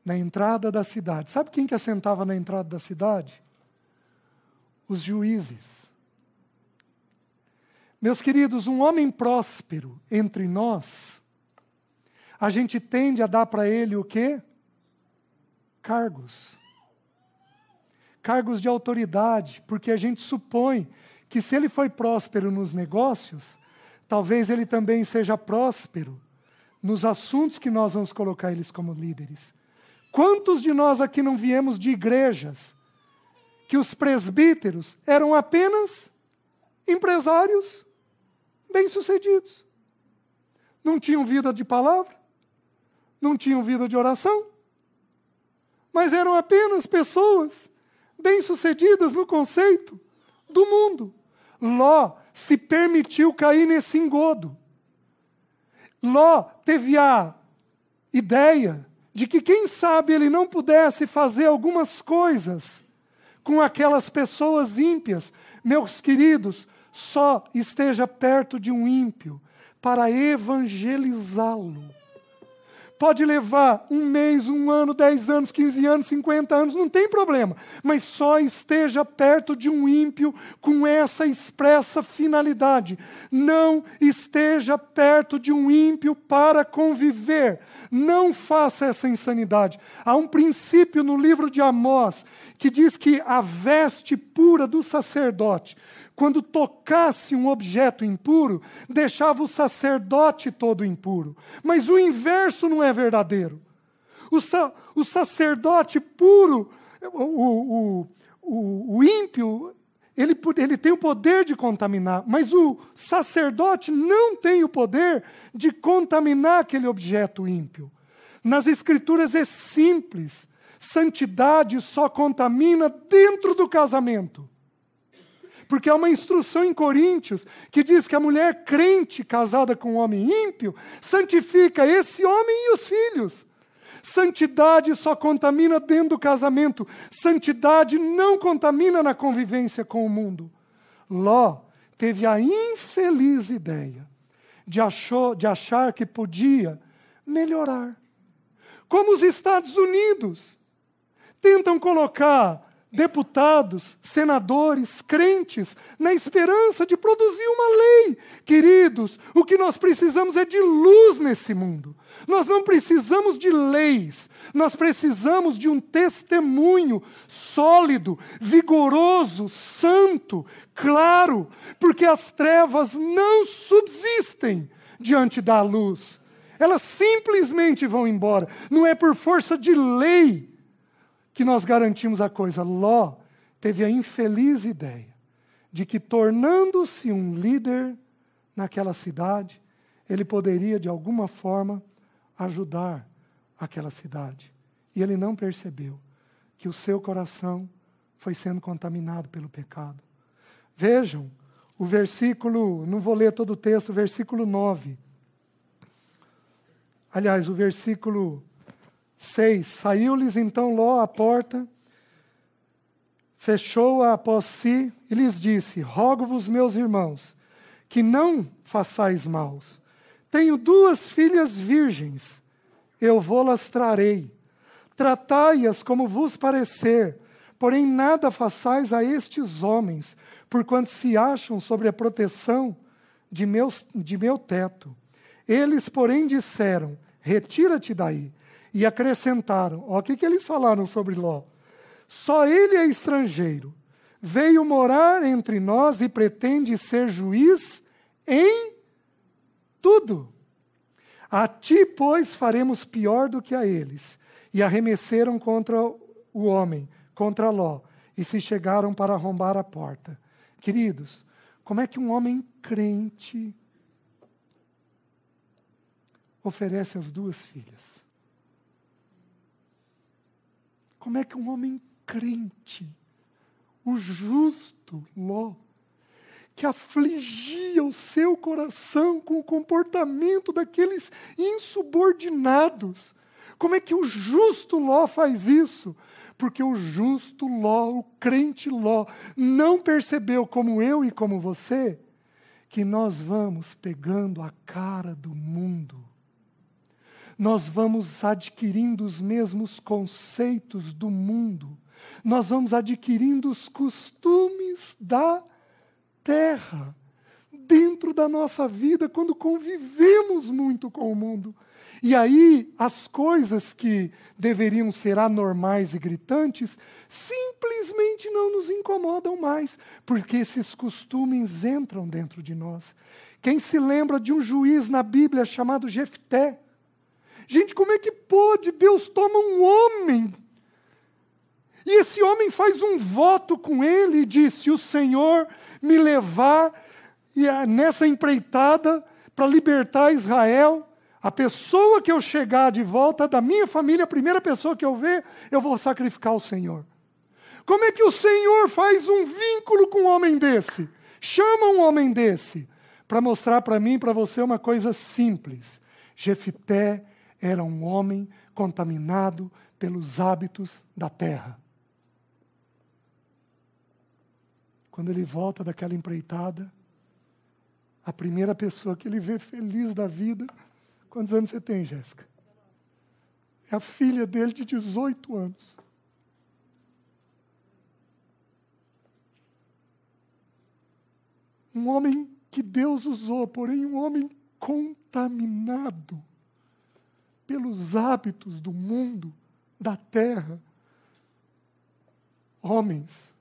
Na entrada da cidade. Sabe quem que assentava na entrada da cidade? Os juízes. Meus queridos, um homem próspero entre nós, a gente tende a dar para ele o quê? Cargos. Cargos de autoridade, porque a gente supõe que se ele foi próspero nos negócios, talvez ele também seja próspero nos assuntos que nós vamos colocar eles como líderes. Quantos de nós aqui não viemos de igrejas que os presbíteros eram apenas empresários bem-sucedidos? Não tinham vida de palavra, não tinham vida de oração, mas eram apenas pessoas bem-sucedidas no conceito do mundo. Ló se permitiu cair nesse engodo. Ló teve a ideia de que, quem sabe, ele não pudesse fazer algumas coisas com aquelas pessoas ímpias. Meus queridos, só esteja perto de um ímpio para evangelizá-lo. Pode levar 1 mês, 1 ano, 10 anos, 15 anos, 50 anos, não tem problema. Mas só esteja perto de um ímpio com essa expressa finalidade. Não esteja perto de um ímpio para conviver. Não faça essa insanidade. Há um princípio no livro de Amós que diz que a veste pura do sacerdote, quando tocasse um objeto impuro, deixava o sacerdote todo impuro. Mas o inverso não é verdadeiro. O sacerdote puro, o ímpio, ele tem o poder de contaminar, mas o sacerdote não tem o poder de contaminar aquele objeto ímpio. Nas Escrituras é simples. Santidade só contamina dentro do casamento. Porque há uma instrução em Coríntios que diz que a mulher crente casada com um homem ímpio santifica esse homem e os filhos. Santidade só contamina dentro do casamento. Santidade não contamina na convivência com o mundo. Ló teve a infeliz ideia de achar que podia melhorar. Como os Estados Unidos tentam colocar deputados, senadores, crentes, na esperança de produzir uma lei. Queridos, o que nós precisamos é de luz nesse mundo. Nós não precisamos de leis, nós precisamos de um testemunho sólido, vigoroso, santo, claro, porque as trevas não subsistem diante da luz. Elas simplesmente vão embora. Não é por força de lei que nós garantimos a coisa. Ló teve a infeliz ideia de que, tornando-se um líder naquela cidade, ele poderia, de alguma forma, ajudar aquela cidade. E ele não percebeu que o seu coração foi sendo contaminado pelo pecado. Vejam o versículo, não vou ler todo o texto, o versículo 9. Aliás, o versículo 6. Saiu-lhes então Ló à porta, fechou-a após si e lhes disse: rogo-vos, meus irmãos, que não façais maus. Tenho 2 filhas virgens, eu vô-las trarei. Tratai-as como vos parecer, porém nada façais a estes homens, porquanto se acham sobre a proteção de meu teto. Eles, porém, disseram: retira-te daí. E acrescentaram, ó, o que eles falaram sobre Ló? Só ele é estrangeiro, veio morar entre nós e pretende ser juiz em tudo. A ti, pois, faremos pior do que a eles. E arremesseram contra o homem, contra Ló, e se chegaram para arrombar a porta. Queridos, como é que um homem crente oferece as 2 filhas? Como é que um homem crente, o justo Ló, que afligia o seu coração com o comportamento daqueles insubordinados, como é que o justo Ló faz isso? Porque o justo Ló, o crente Ló, não percebeu, como eu e como você, que nós vamos pegando a cara do mundo. Nós vamos adquirindo os mesmos conceitos do mundo. Nós vamos adquirindo os costumes da terra dentro da nossa vida quando convivemos muito com o mundo. E aí, as coisas que deveriam ser anormais e gritantes simplesmente não nos incomodam mais, porque esses costumes entram dentro de nós. Quem se lembra de um juiz na Bíblia chamado Jefté? Gente, como é que pode? Deus toma um homem e esse homem faz um voto com ele e diz: se o Senhor me levar nessa empreitada para libertar Israel, a pessoa que eu chegar de volta da minha família, a primeira pessoa que eu ver, eu vou sacrificar o Senhor. Como é que o Senhor faz um vínculo com um homem desse? Chama um homem desse para mostrar para mim e para você uma coisa simples. Jefté era um homem contaminado pelos hábitos da terra. Quando ele volta daquela empreitada, a primeira pessoa que ele vê feliz da vida... Quantos anos você tem, Jéssica? É a filha dele de 18 anos. Um homem que Deus usou, porém um homem contaminado pelos hábitos do mundo, da terra. Homens,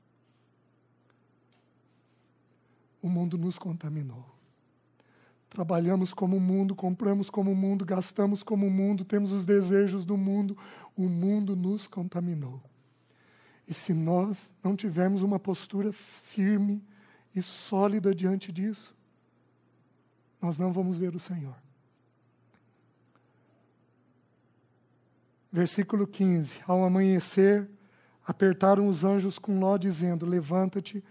o mundo nos contaminou. Trabalhamos como o mundo, compramos como o mundo, gastamos como o mundo, temos os desejos do mundo. O mundo nos contaminou. E se nós não tivermos uma postura firme e sólida diante disso, nós não vamos ver o Senhor. Versículo 15. Ao amanhecer, apertaram os anjos com Ló, dizendo: levanta-te,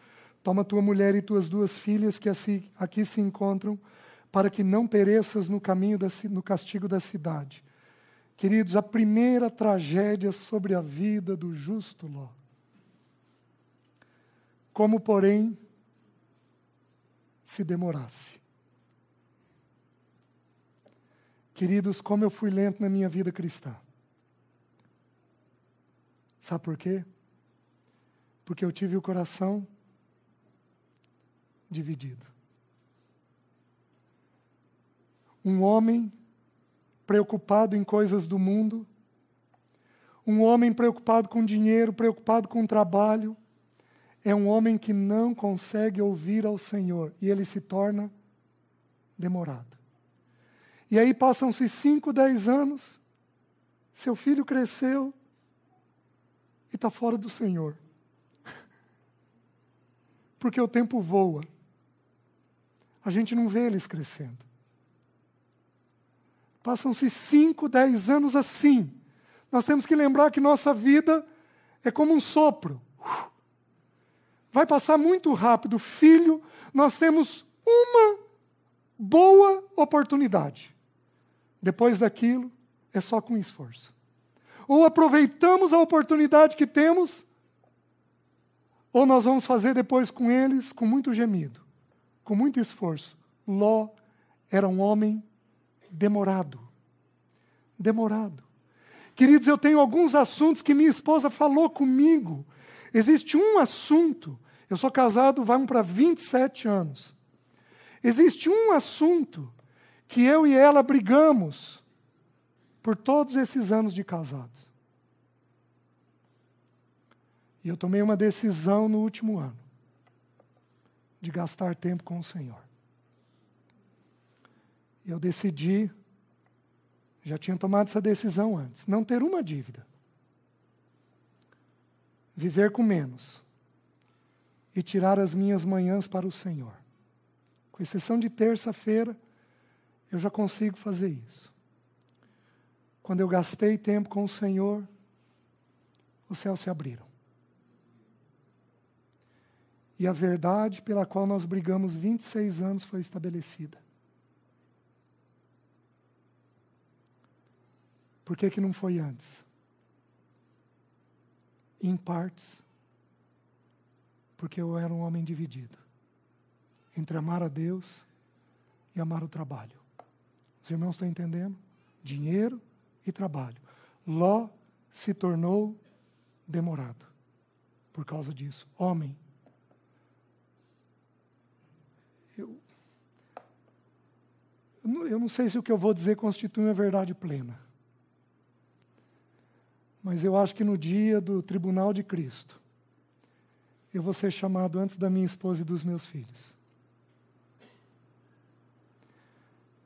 toma tua mulher e tuas 2 filhas que aqui se encontram, para que não pereças no caminho, no castigo da cidade. Queridos, a primeira tragédia sobre a vida do justo Ló. Como, porém, se demorasse. Queridos, como eu fui lento na minha vida cristã. Sabe por quê? Porque eu tive o coração dividido. Um homem preocupado em coisas do mundo, um homem preocupado com dinheiro, preocupado com trabalho, é um homem que não consegue ouvir ao Senhor e ele se torna demorado. E aí passam-se 5, 10 anos, seu filho cresceu e está fora do Senhor. Porque o tempo voa. A gente não vê eles crescendo. Passam-se 5, 10 anos assim. Nós temos que lembrar que nossa vida é como um sopro. Vai passar muito rápido. Filho, nós temos uma boa oportunidade. Depois daquilo, é só com esforço. Ou aproveitamos a oportunidade que temos, ou nós vamos fazer depois com eles com muito gemido, com muito esforço. Ló era um homem demorado. Demorado. Queridos, eu tenho alguns assuntos que minha esposa falou comigo. Existe um assunto, eu sou casado, vamos para 27 anos. Existe um assunto que eu e ela brigamos por todos esses anos de casados. E eu tomei uma decisão no último ano de gastar tempo com o Senhor. E eu decidi, já tinha tomado essa decisão antes, não ter uma dívida. Viver com menos. E tirar as minhas manhãs para o Senhor. Com exceção de terça-feira, eu já consigo fazer isso. Quando eu gastei tempo com o Senhor, os céus se abriram. E a verdade pela qual nós brigamos 26 anos foi estabelecida. Por que não foi antes? Em partes, porque eu era um homem dividido entre amar a Deus e amar o trabalho. Os irmãos estão entendendo? Dinheiro e trabalho. Ló se tornou demorado por causa disso. Homem. Eu não sei se o que eu vou dizer constitui uma verdade plena. Mas eu acho que no dia do tribunal de Cristo, eu vou ser chamado antes da minha esposa e dos meus filhos.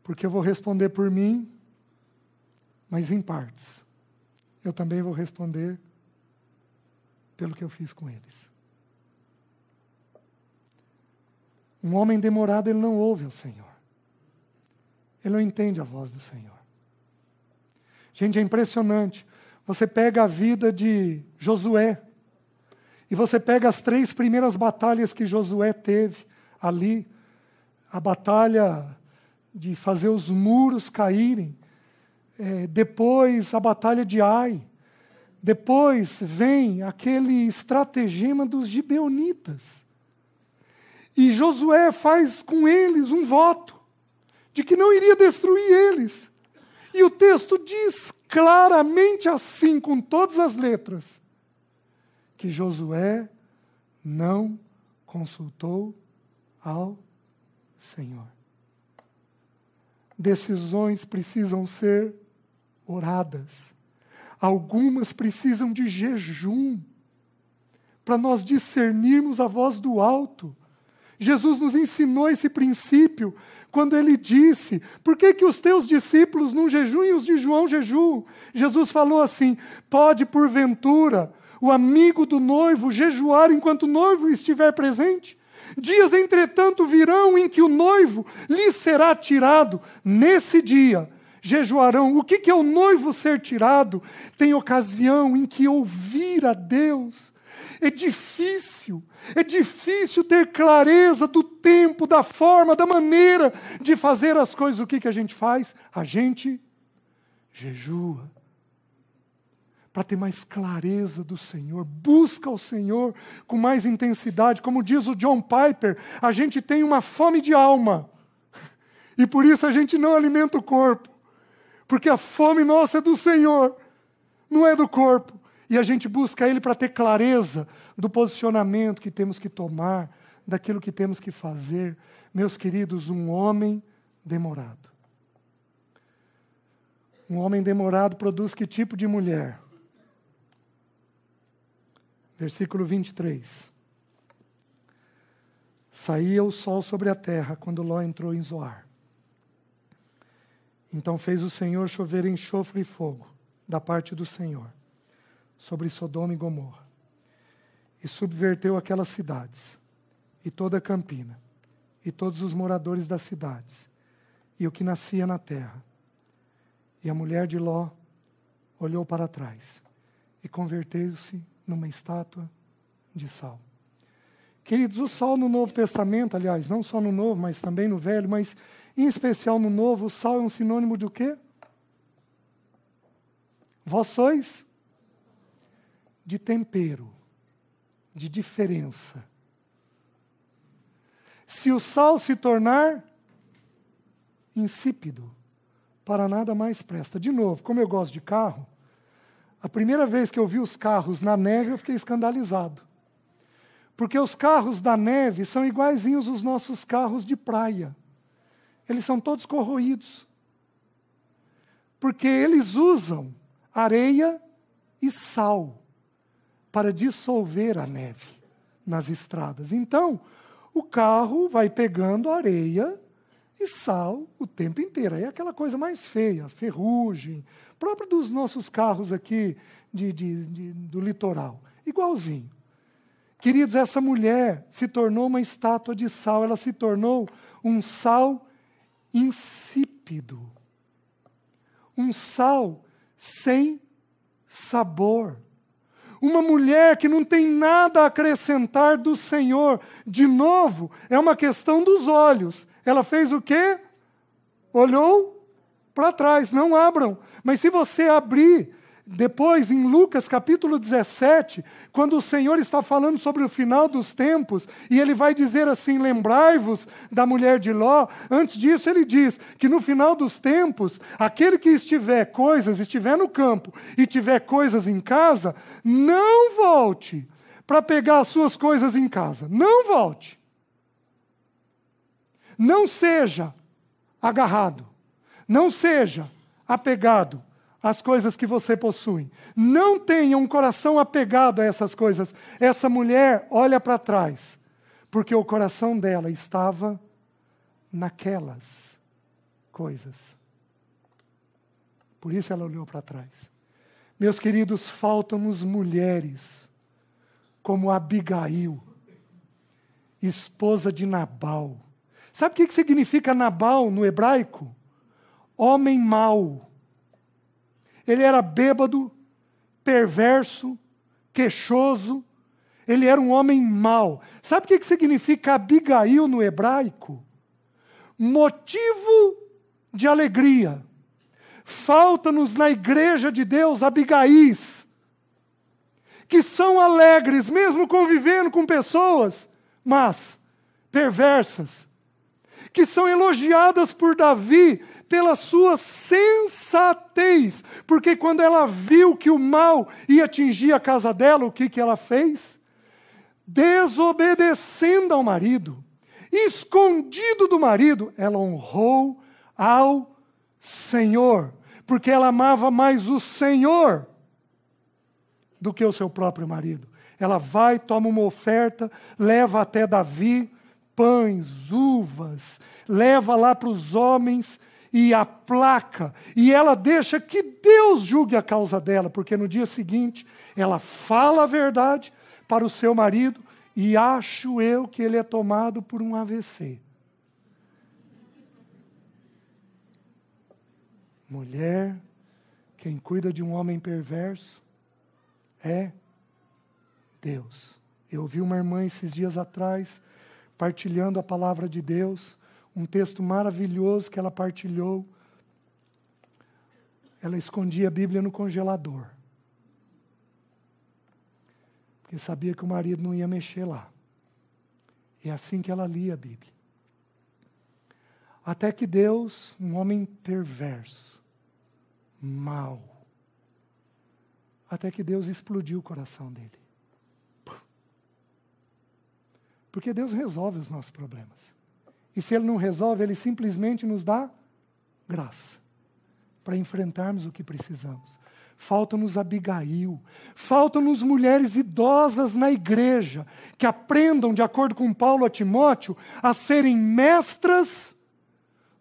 Porque eu vou responder por mim, mas em partes. Eu também vou responder pelo que eu fiz com eles. Um homem demorado, ele não ouve o Senhor. Ele não entende a voz do Senhor. Gente, é impressionante. Você pega a vida de Josué, e você pega as 3 primeiras batalhas que Josué teve ali, a batalha de fazer os muros caírem, depois a batalha de Ai, depois vem aquele estratagema dos gibeonitas. E Josué faz com eles um voto de que não iria destruir eles. E o texto diz claramente assim, com todas as letras, que Josué não consultou ao Senhor. Decisões precisam ser oradas. Algumas precisam de jejum, para nós discernirmos a voz do alto. Jesus nos ensinou esse princípio quando ele disse: por que os teus discípulos não jejuam e os de João jejuam? Jesus falou assim: pode porventura o amigo do noivo jejuar enquanto o noivo estiver presente? Dias, entretanto, virão em que o noivo lhe será tirado. Nesse dia jejuarão. O que é o noivo ser tirado? Tem ocasião em que ouvir a Deus é difícil ter clareza do tempo, da forma, da maneira de fazer as coisas. O que a gente faz? A gente jejua para ter mais clareza do Senhor, busca o Senhor com mais intensidade. Como diz o John Piper, a gente tem uma fome de alma, e por isso a gente não alimenta o corpo, porque a fome nossa é do Senhor, não é do corpo. E a gente busca Ele para ter clareza do posicionamento que temos que tomar, daquilo que temos que fazer. Meus queridos, um homem demorado. Um homem demorado produz que tipo de mulher? Versículo 23. Saía o sol sobre a terra quando Ló entrou em Zoar. Então fez o Senhor chover enxofre e fogo da parte do Senhor sobre Sodoma e Gomorra, e subverteu aquelas cidades, e toda a campina, e todos os moradores das cidades, e o que nascia na terra. E a mulher de Ló olhou para trás, e converteu-se numa estátua de sal. Queridos, o sal no Novo Testamento, aliás, não só no Novo, mas também no Velho, mas em especial no Novo, o sal é um sinônimo do quê? Vós sois de tempero, de diferença. Se o sal se tornar insípido, para nada mais presta. De novo, como eu gosto de carro, a primeira vez que eu vi os carros na neve, eu fiquei escandalizado. Porque os carros da neve são iguaizinhos aos nossos carros de praia. Eles são todos corroídos. Porque eles usam areia e sal para dissolver a neve nas estradas. Então, o carro vai pegando areia e sal o tempo inteiro. Aí é aquela coisa mais feia, ferrugem, próprio dos nossos carros aqui do litoral. Igualzinho. Queridos, essa mulher se tornou uma estátua de sal, ela se tornou um sal insípido. Um sal sem sabor. Uma mulher que não tem nada a acrescentar do Senhor. De novo, é uma questão dos olhos. Ela fez o quê? Olhou para trás. Não abram. Mas se você abrir, depois em Lucas capítulo 17, quando o Senhor está falando sobre o final dos tempos, e Ele vai dizer assim, lembrai-vos da mulher de Ló. Antes disso Ele diz que no final dos tempos, aquele que estiver no campo e tiver coisas em casa, não volte para pegar as suas coisas em casa. Não volte. Não seja agarrado. Não seja apegado às coisas que você possui. Não tenha um coração apegado a essas coisas. Essa mulher olha para trás, porque o coração dela estava naquelas coisas. Por isso ela olhou para trás. Meus queridos, faltam-nos mulheres como Abigail, esposa de Nabal. Sabe o que significa Nabal no hebraico? Homem mau. Ele era bêbado, perverso, queixoso. Ele era um homem mau. Sabe o que significa Abigail no hebraico? Motivo de alegria. Falta-nos na igreja de Deus Abigaís, que são alegres, mesmo convivendo com pessoas, mas perversas, que são elogiadas por Davi pela sua sensatez, porque quando ela viu que o mal ia atingir a casa dela, o que ela fez? Desobedecendo ao marido, escondido do marido, ela honrou ao Senhor, porque ela amava mais o Senhor do que o seu próprio marido. Ela vai, toma uma oferta, leva até Davi pães, uvas, leva lá para os homens e aplaca. E ela deixa que Deus julgue a causa dela, porque no dia seguinte ela fala a verdade para o seu marido e acho eu que ele é tomado por um AVC. Mulher, quem cuida de um homem perverso é Deus. Eu ouvi uma irmã esses dias atrás partilhando a palavra de Deus, um texto maravilhoso que ela partilhou. Ela escondia a Bíblia no congelador, porque sabia que o marido não ia mexer lá. É assim que ela lia a Bíblia. Até que Deus, um homem perverso, mau, Até que Deus explodiu o coração dele. Porque Deus resolve os nossos problemas. E se Ele não resolve, Ele simplesmente nos dá graça para enfrentarmos o que precisamos. Falta-nos Abigail, faltam-nos mulheres idosas na igreja, que aprendam, de acordo com Paulo a Timóteo, a serem mestras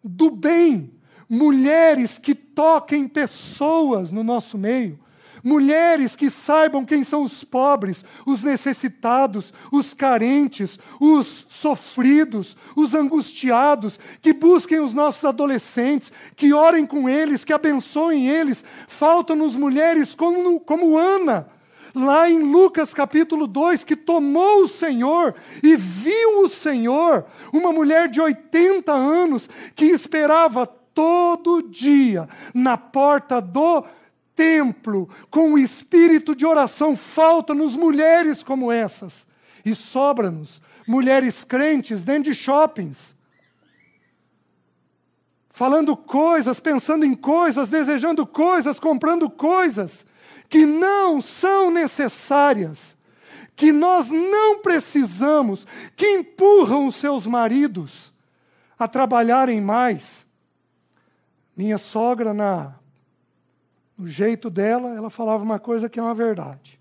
do bem. Mulheres que toquem pessoas no nosso meio. Mulheres que saibam quem são os pobres, os necessitados, os carentes, os sofridos, os angustiados, que busquem os nossos adolescentes, que orem com eles, que abençoem eles. Faltam-nos mulheres como Ana, lá em Lucas capítulo 2, que tomou o Senhor e viu o Senhor, uma mulher de 80 anos, que esperava todo dia na porta do templo, com o espírito de oração. Falta-nos mulheres como essas. E sobra-nos mulheres crentes dentro de shoppings, falando coisas, pensando em coisas, desejando coisas, comprando coisas que não são necessárias, que nós não precisamos, que empurram os seus maridos a trabalharem mais. Minha sogra, no jeito dela, ela falava uma coisa que é uma verdade.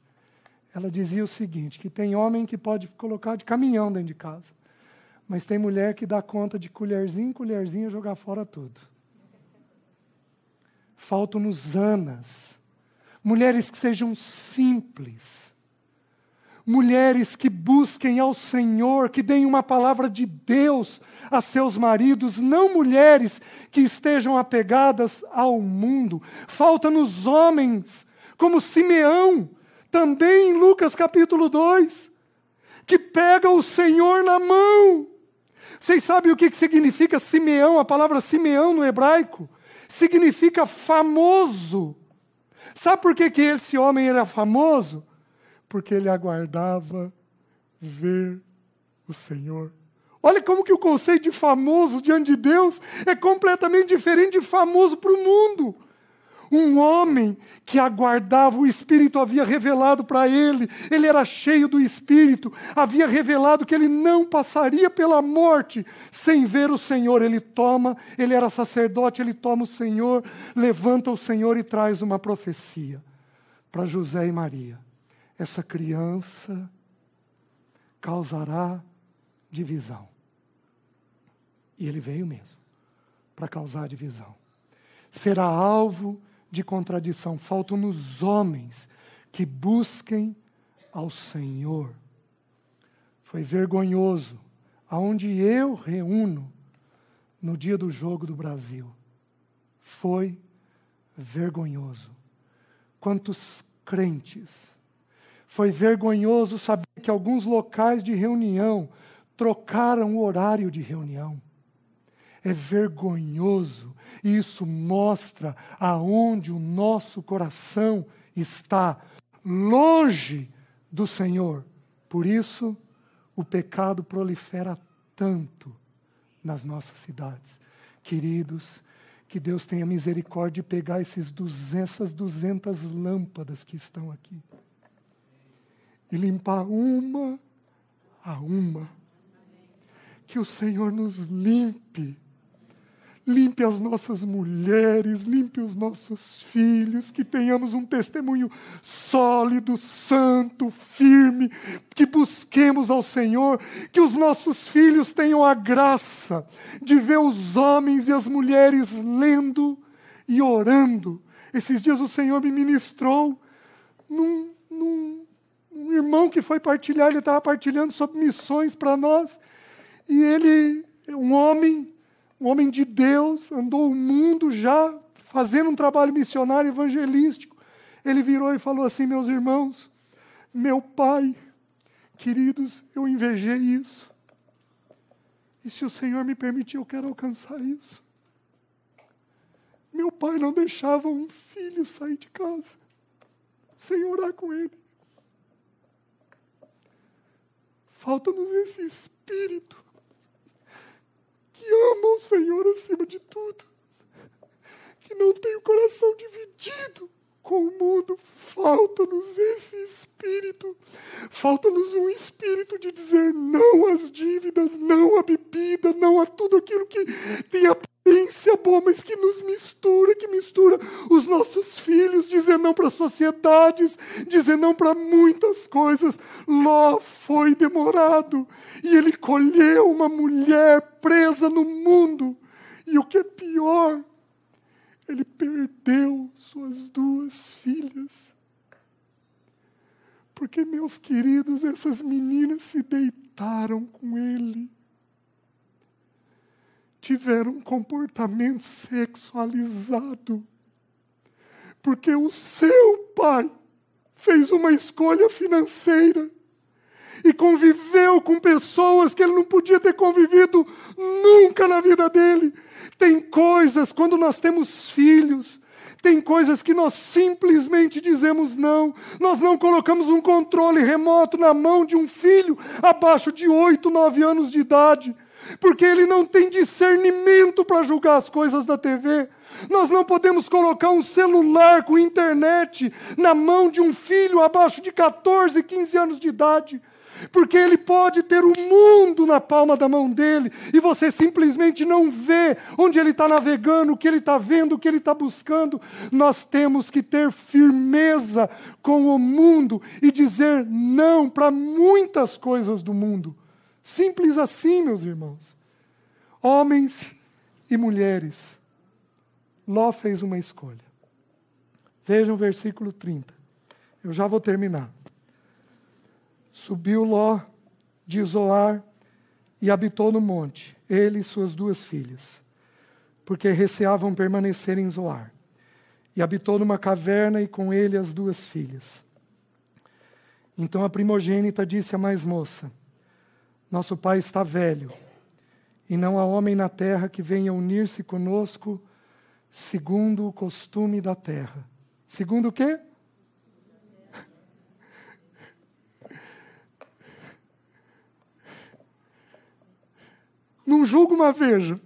Ela dizia o seguinte, que tem homem que pode colocar de caminhão dentro de casa, mas tem mulher que dá conta de colherzinha em colherzinha jogar fora tudo. Faltam-nos Anas, mulheres que sejam simples, mulheres que busquem ao Senhor, que deem uma palavra de Deus a seus maridos, não mulheres que estejam apegadas ao mundo. Falta-nos homens como Simeão, também em Lucas capítulo 2, que pega o Senhor na mão. Vocês sabem o que significa Simeão? A palavra Simeão no hebraico significa famoso. Sabe por que esse homem era famoso? Porque ele aguardava ver o Senhor. Olha como que o conceito de famoso diante de Deus é completamente diferente de famoso para o mundo. Um homem que aguardava, o Espírito havia revelado para ele, ele era cheio do Espírito, havia revelado que ele não passaria pela morte sem ver o Senhor. Ele era sacerdote, ele toma o Senhor, levanta o Senhor e traz uma profecia para José e Maria. Essa criança causará divisão. E ele veio mesmo para causar divisão. Será alvo de contradição. Faltam-nos homens que busquem ao Senhor. Foi vergonhoso aonde eu reúno no dia do jogo do Brasil. Foi vergonhoso. Quantos crentes. Foi vergonhoso saber que alguns locais de reunião trocaram o horário de reunião. É vergonhoso. E isso mostra aonde o nosso coração está, longe do Senhor. Por isso, o pecado prolifera tanto nas nossas cidades. Queridos, que Deus tenha misericórdia de pegar essas 200 lâmpadas que estão aqui e limpar uma a uma. Que o Senhor nos limpe. Limpe as nossas mulheres, limpe os nossos filhos, que tenhamos um testemunho sólido, santo, firme, que busquemos ao Senhor, que os nossos filhos tenham a graça de ver os homens e as mulheres lendo e orando. Esses dias o Senhor me ministrou num irmão que foi partilhar, ele estava partilhando sobre missões para nós, e ele é um homem de Deus, andou o mundo já, fazendo um trabalho missionário evangelístico. Ele virou e falou assim: meus irmãos, meu pai, queridos, eu invejei isso. E se o Senhor me permitir, eu quero alcançar isso. Meu pai não deixava um filho sair de casa sem orar com ele. Falta-nos esse espírito que ama o Senhor acima de tudo, que não tem o coração dividido com o mundo. Falta-nos esse espírito. Falta-nos um espírito de dizer não às dívidas, não à bebida, não a tudo aquilo que tem aparência boa, mas que nos mistura, que mistura os nossos filhos, dizer não para sociedades, dizer não para muitas coisas. Ló foi demorado e ele colheu uma mulher presa no mundo. E o que é pior, ele perdeu suas 2 filhas. Porque, meus queridos, essas meninas se deitaram com ele. Tiveram um comportamento sexualizado. Porque o seu pai fez uma escolha financeira e conviveu com pessoas que ele não podia ter convivido nunca na vida dele. Tem coisas, quando nós temos filhos, tem coisas que nós simplesmente dizemos não. Nós não colocamos um controle remoto na mão de um filho abaixo de 8, 9 anos de idade, porque ele não tem discernimento para julgar as coisas da TV. Nós não podemos colocar um celular com internet na mão de um filho abaixo de 14, 15 anos de idade, porque ele pode ter o mundo na palma da mão dele e você simplesmente não vê onde ele está navegando, o que ele está vendo, o que ele está buscando. Nós temos que ter firmeza com o mundo e dizer não para muitas coisas do mundo. Simples assim, meus irmãos. Homens e mulheres, Ló fez uma escolha. Vejam o versículo 30. Eu já vou terminar. Subiu Ló de Zoar e habitou no monte, ele e suas 2 filhas, porque receavam permanecer em Zoar. E habitou numa caverna e com ele as 2 filhas. Então a primogênita disse à mais moça: nosso pai está velho, e não há homem na terra que venha unir-se conosco segundo o costume da terra. Segundo o quê? Não julga uma veja.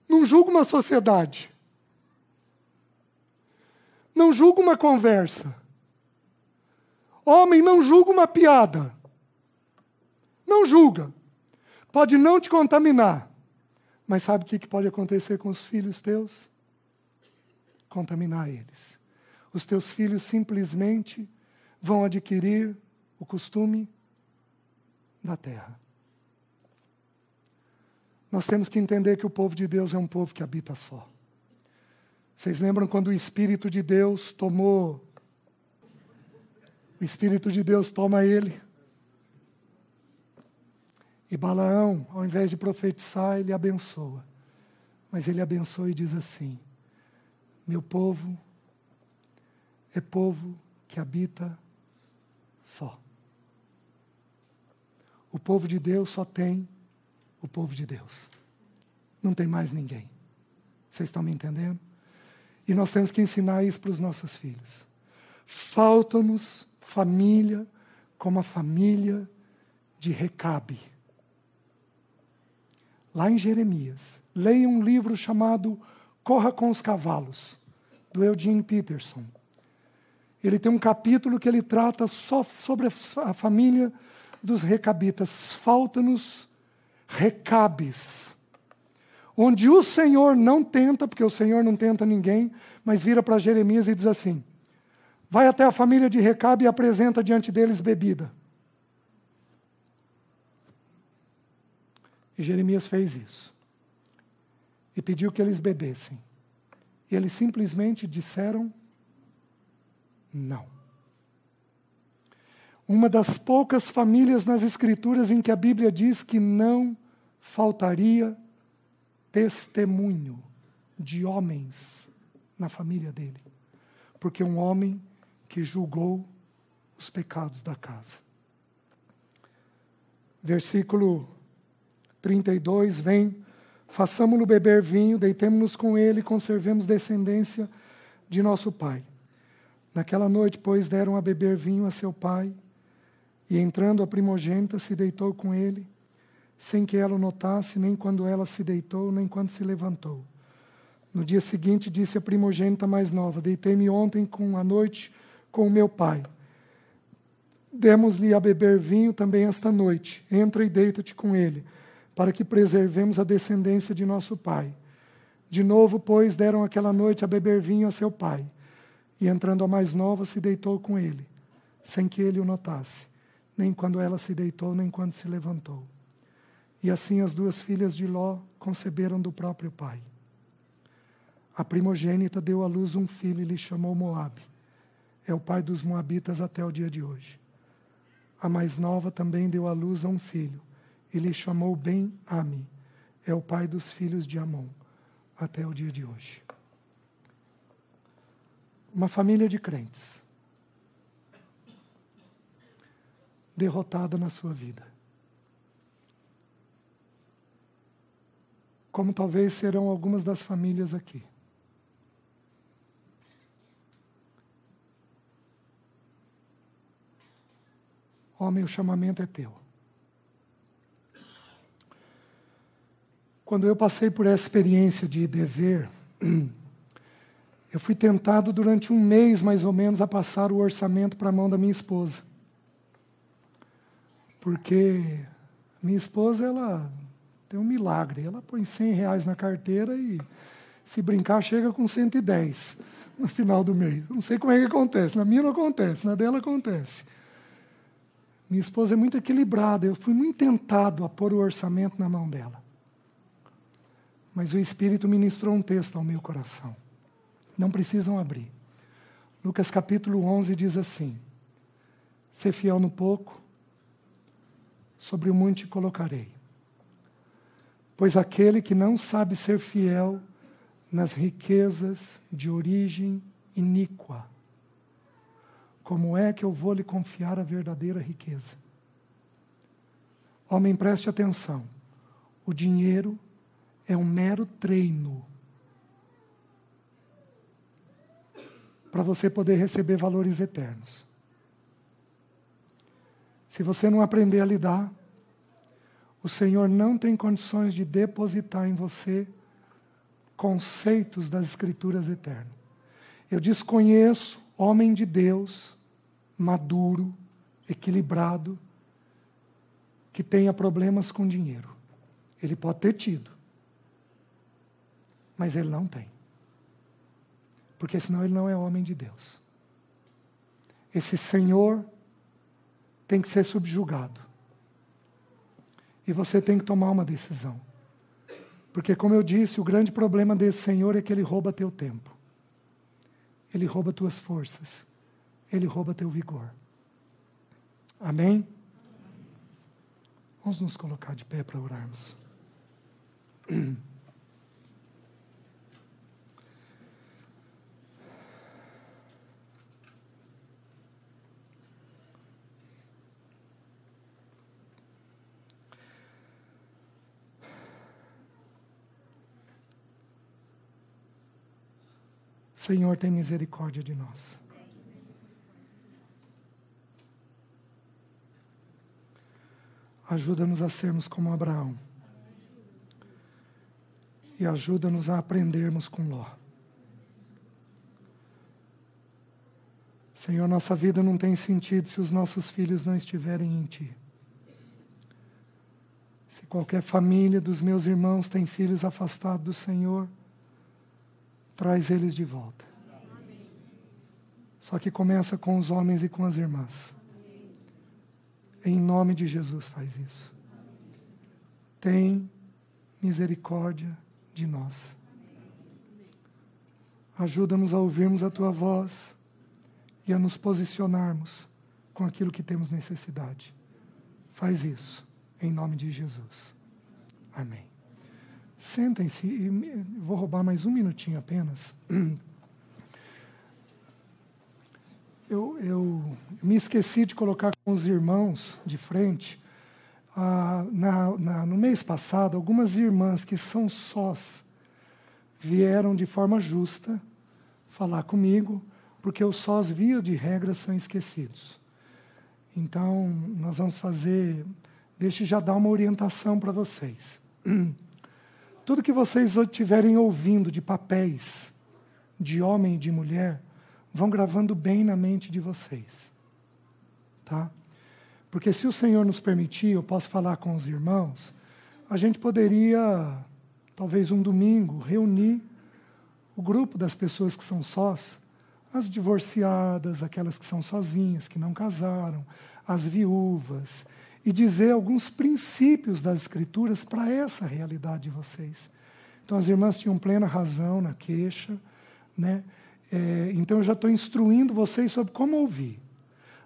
Não julga uma sociedade. Não julga uma conversa. Homem, não julga uma piada. Não julga. Pode não te contaminar. Mas sabe o que pode acontecer com os filhos teus? Contaminar eles. Os teus filhos simplesmente vão adquirir o costume da terra. Nós temos que entender que o povo de Deus é um povo que habita só. Vocês lembram quando o Espírito de Deus tomou? O Espírito de Deus toma ele. E Balaão, ao invés de profetizar, ele abençoa. Mas ele abençoa e diz assim: meu povo é povo que habita só. O povo de Deus só tem o povo de Deus. Não tem mais ninguém. Vocês estão me entendendo? E nós temos que ensinar isso para os nossos filhos. Falta-nos família como a família de Recabe. Lá em Jeremias, leia um livro chamado Corra com os Cavalos, do Eugene Peterson. Ele tem um capítulo que ele trata só sobre a família dos recabitas. Falta-nos Recabes, onde o Senhor não tenta, porque o Senhor não tenta ninguém, mas vira para Jeremias e diz assim: vai até a família de Recabe e apresenta diante deles bebida. E Jeremias fez isso. E pediu que eles bebessem. E eles simplesmente disseram não. Uma das poucas famílias nas Escrituras em que a Bíblia diz que não faltaria testemunho de homens na família dele. Porque um homem que julgou os pecados da casa. Versículo 32, vem, façamo-lo beber vinho, deitemo-nos com ele e conservemos descendência de nosso pai. Naquela noite, pois, deram a beber vinho a seu pai, e entrando a primogênita se deitou com ele, sem que ela o notasse, nem quando ela se deitou, nem quando se levantou. No dia seguinte, disse a primogênita mais nova: deitei-me ontem à noite com o meu pai. Demos-lhe a beber vinho também esta noite. Entra e deita-te com ele, para que preservemos a descendência de nosso pai. De novo, pois, deram aquela noite a beber vinho a seu pai. E entrando a mais nova, se deitou com ele, sem que ele o notasse, nem quando ela se deitou, nem quando se levantou. E assim as duas filhas de Ló conceberam do próprio pai. A primogênita deu à luz um filho e lhe chamou Moabe. É o pai dos moabitas até o dia de hoje. A mais nova também deu à luz a um filho e lhe chamou Ben-Ami. É o pai dos filhos de Amon até o dia de hoje. Uma família de crentes derrotada na sua vida. Como talvez serão algumas das famílias aqui. Homem, o chamamento é teu. Quando eu passei por essa experiência de dever, eu fui tentado durante um mês, mais ou menos, a passar o orçamento para a mão da minha esposa. Porque minha esposa, ela tem um milagre. Ela põe R$100 na carteira e, se brincar, chega com 110 no final do mês. Não sei como é que acontece. Na minha não acontece, na dela acontece. Minha esposa é muito equilibrada. Eu fui muito tentado a pôr o orçamento na mão dela. Mas o Espírito ministrou um texto ao meu coração. Não precisam abrir. Lucas capítulo 11 diz assim: ser fiel no pouco, sobre o muito te colocarei. Pois aquele que não sabe ser fiel nas riquezas de origem iníqua, como é que eu vou lhe confiar a verdadeira riqueza? Homem, preste atenção. O dinheiro é um mero treino para você poder receber valores eternos. Se você não aprender a lidar, o Senhor não tem condições de depositar em você conceitos das Escrituras eternas. Eu desconheço homem de Deus, maduro, equilibrado, que tenha problemas com dinheiro. Ele pode ter tido, mas ele não tem. Porque senão ele não é homem de Deus. Esse Senhor tem que ser subjugado. E você tem que tomar uma decisão. Porque, como eu disse, o grande problema desse Senhor é que ele rouba teu tempo. Ele rouba tuas forças. Ele rouba teu vigor. Amém? Vamos nos colocar de pé para orarmos. Senhor, tem misericórdia de nós. Ajuda-nos a sermos como Abraão. E ajuda-nos a aprendermos com Ló. Senhor, nossa vida não tem sentido se os nossos filhos não estiverem em Ti. Se qualquer família dos meus irmãos tem filhos afastados do Senhor, traz eles de volta. Só que começa com os homens e com as irmãs. Em nome de Jesus faz isso. Tem misericórdia de nós. Ajuda-nos a ouvirmos a Tua voz e a nos posicionarmos com aquilo que temos necessidade. Faz isso, em nome de Jesus. Amém. Sentem-se, vou roubar mais um minutinho apenas. Eu me esqueci de colocar com os irmãos de frente. No mês passado, algumas irmãs que são sós vieram de forma justa falar comigo, porque os sós, via de regra, são esquecidos. Então, nós vamos fazer... Deixa eu já dar uma orientação para vocês. Tudo que vocês estiverem ouvindo de papéis, de homem e de mulher, vão gravando bem na mente de vocês. Tá? Porque se o Senhor nos permitir, eu posso falar com os irmãos, a gente poderia, talvez um domingo, reunir o grupo das pessoas que são sós, as divorciadas, aquelas que são sozinhas, que não casaram, as viúvas, e dizer alguns princípios das Escrituras para essa realidade de vocês. Então, as irmãs tinham plena razão na queixa, né? Então, eu já estou instruindo vocês sobre como ouvir.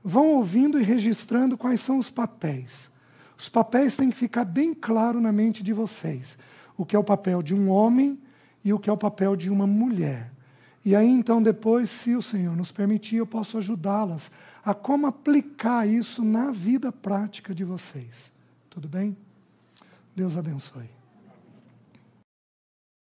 Vão ouvindo e registrando quais são os papéis. Os papéis têm que ficar bem claro na mente de vocês. O que é o papel de um homem e o que é o papel de uma mulher. E aí, então, depois, se o Senhor nos permitir, eu posso ajudá-las a como aplicar isso na vida prática de vocês. Tudo bem? Deus abençoe.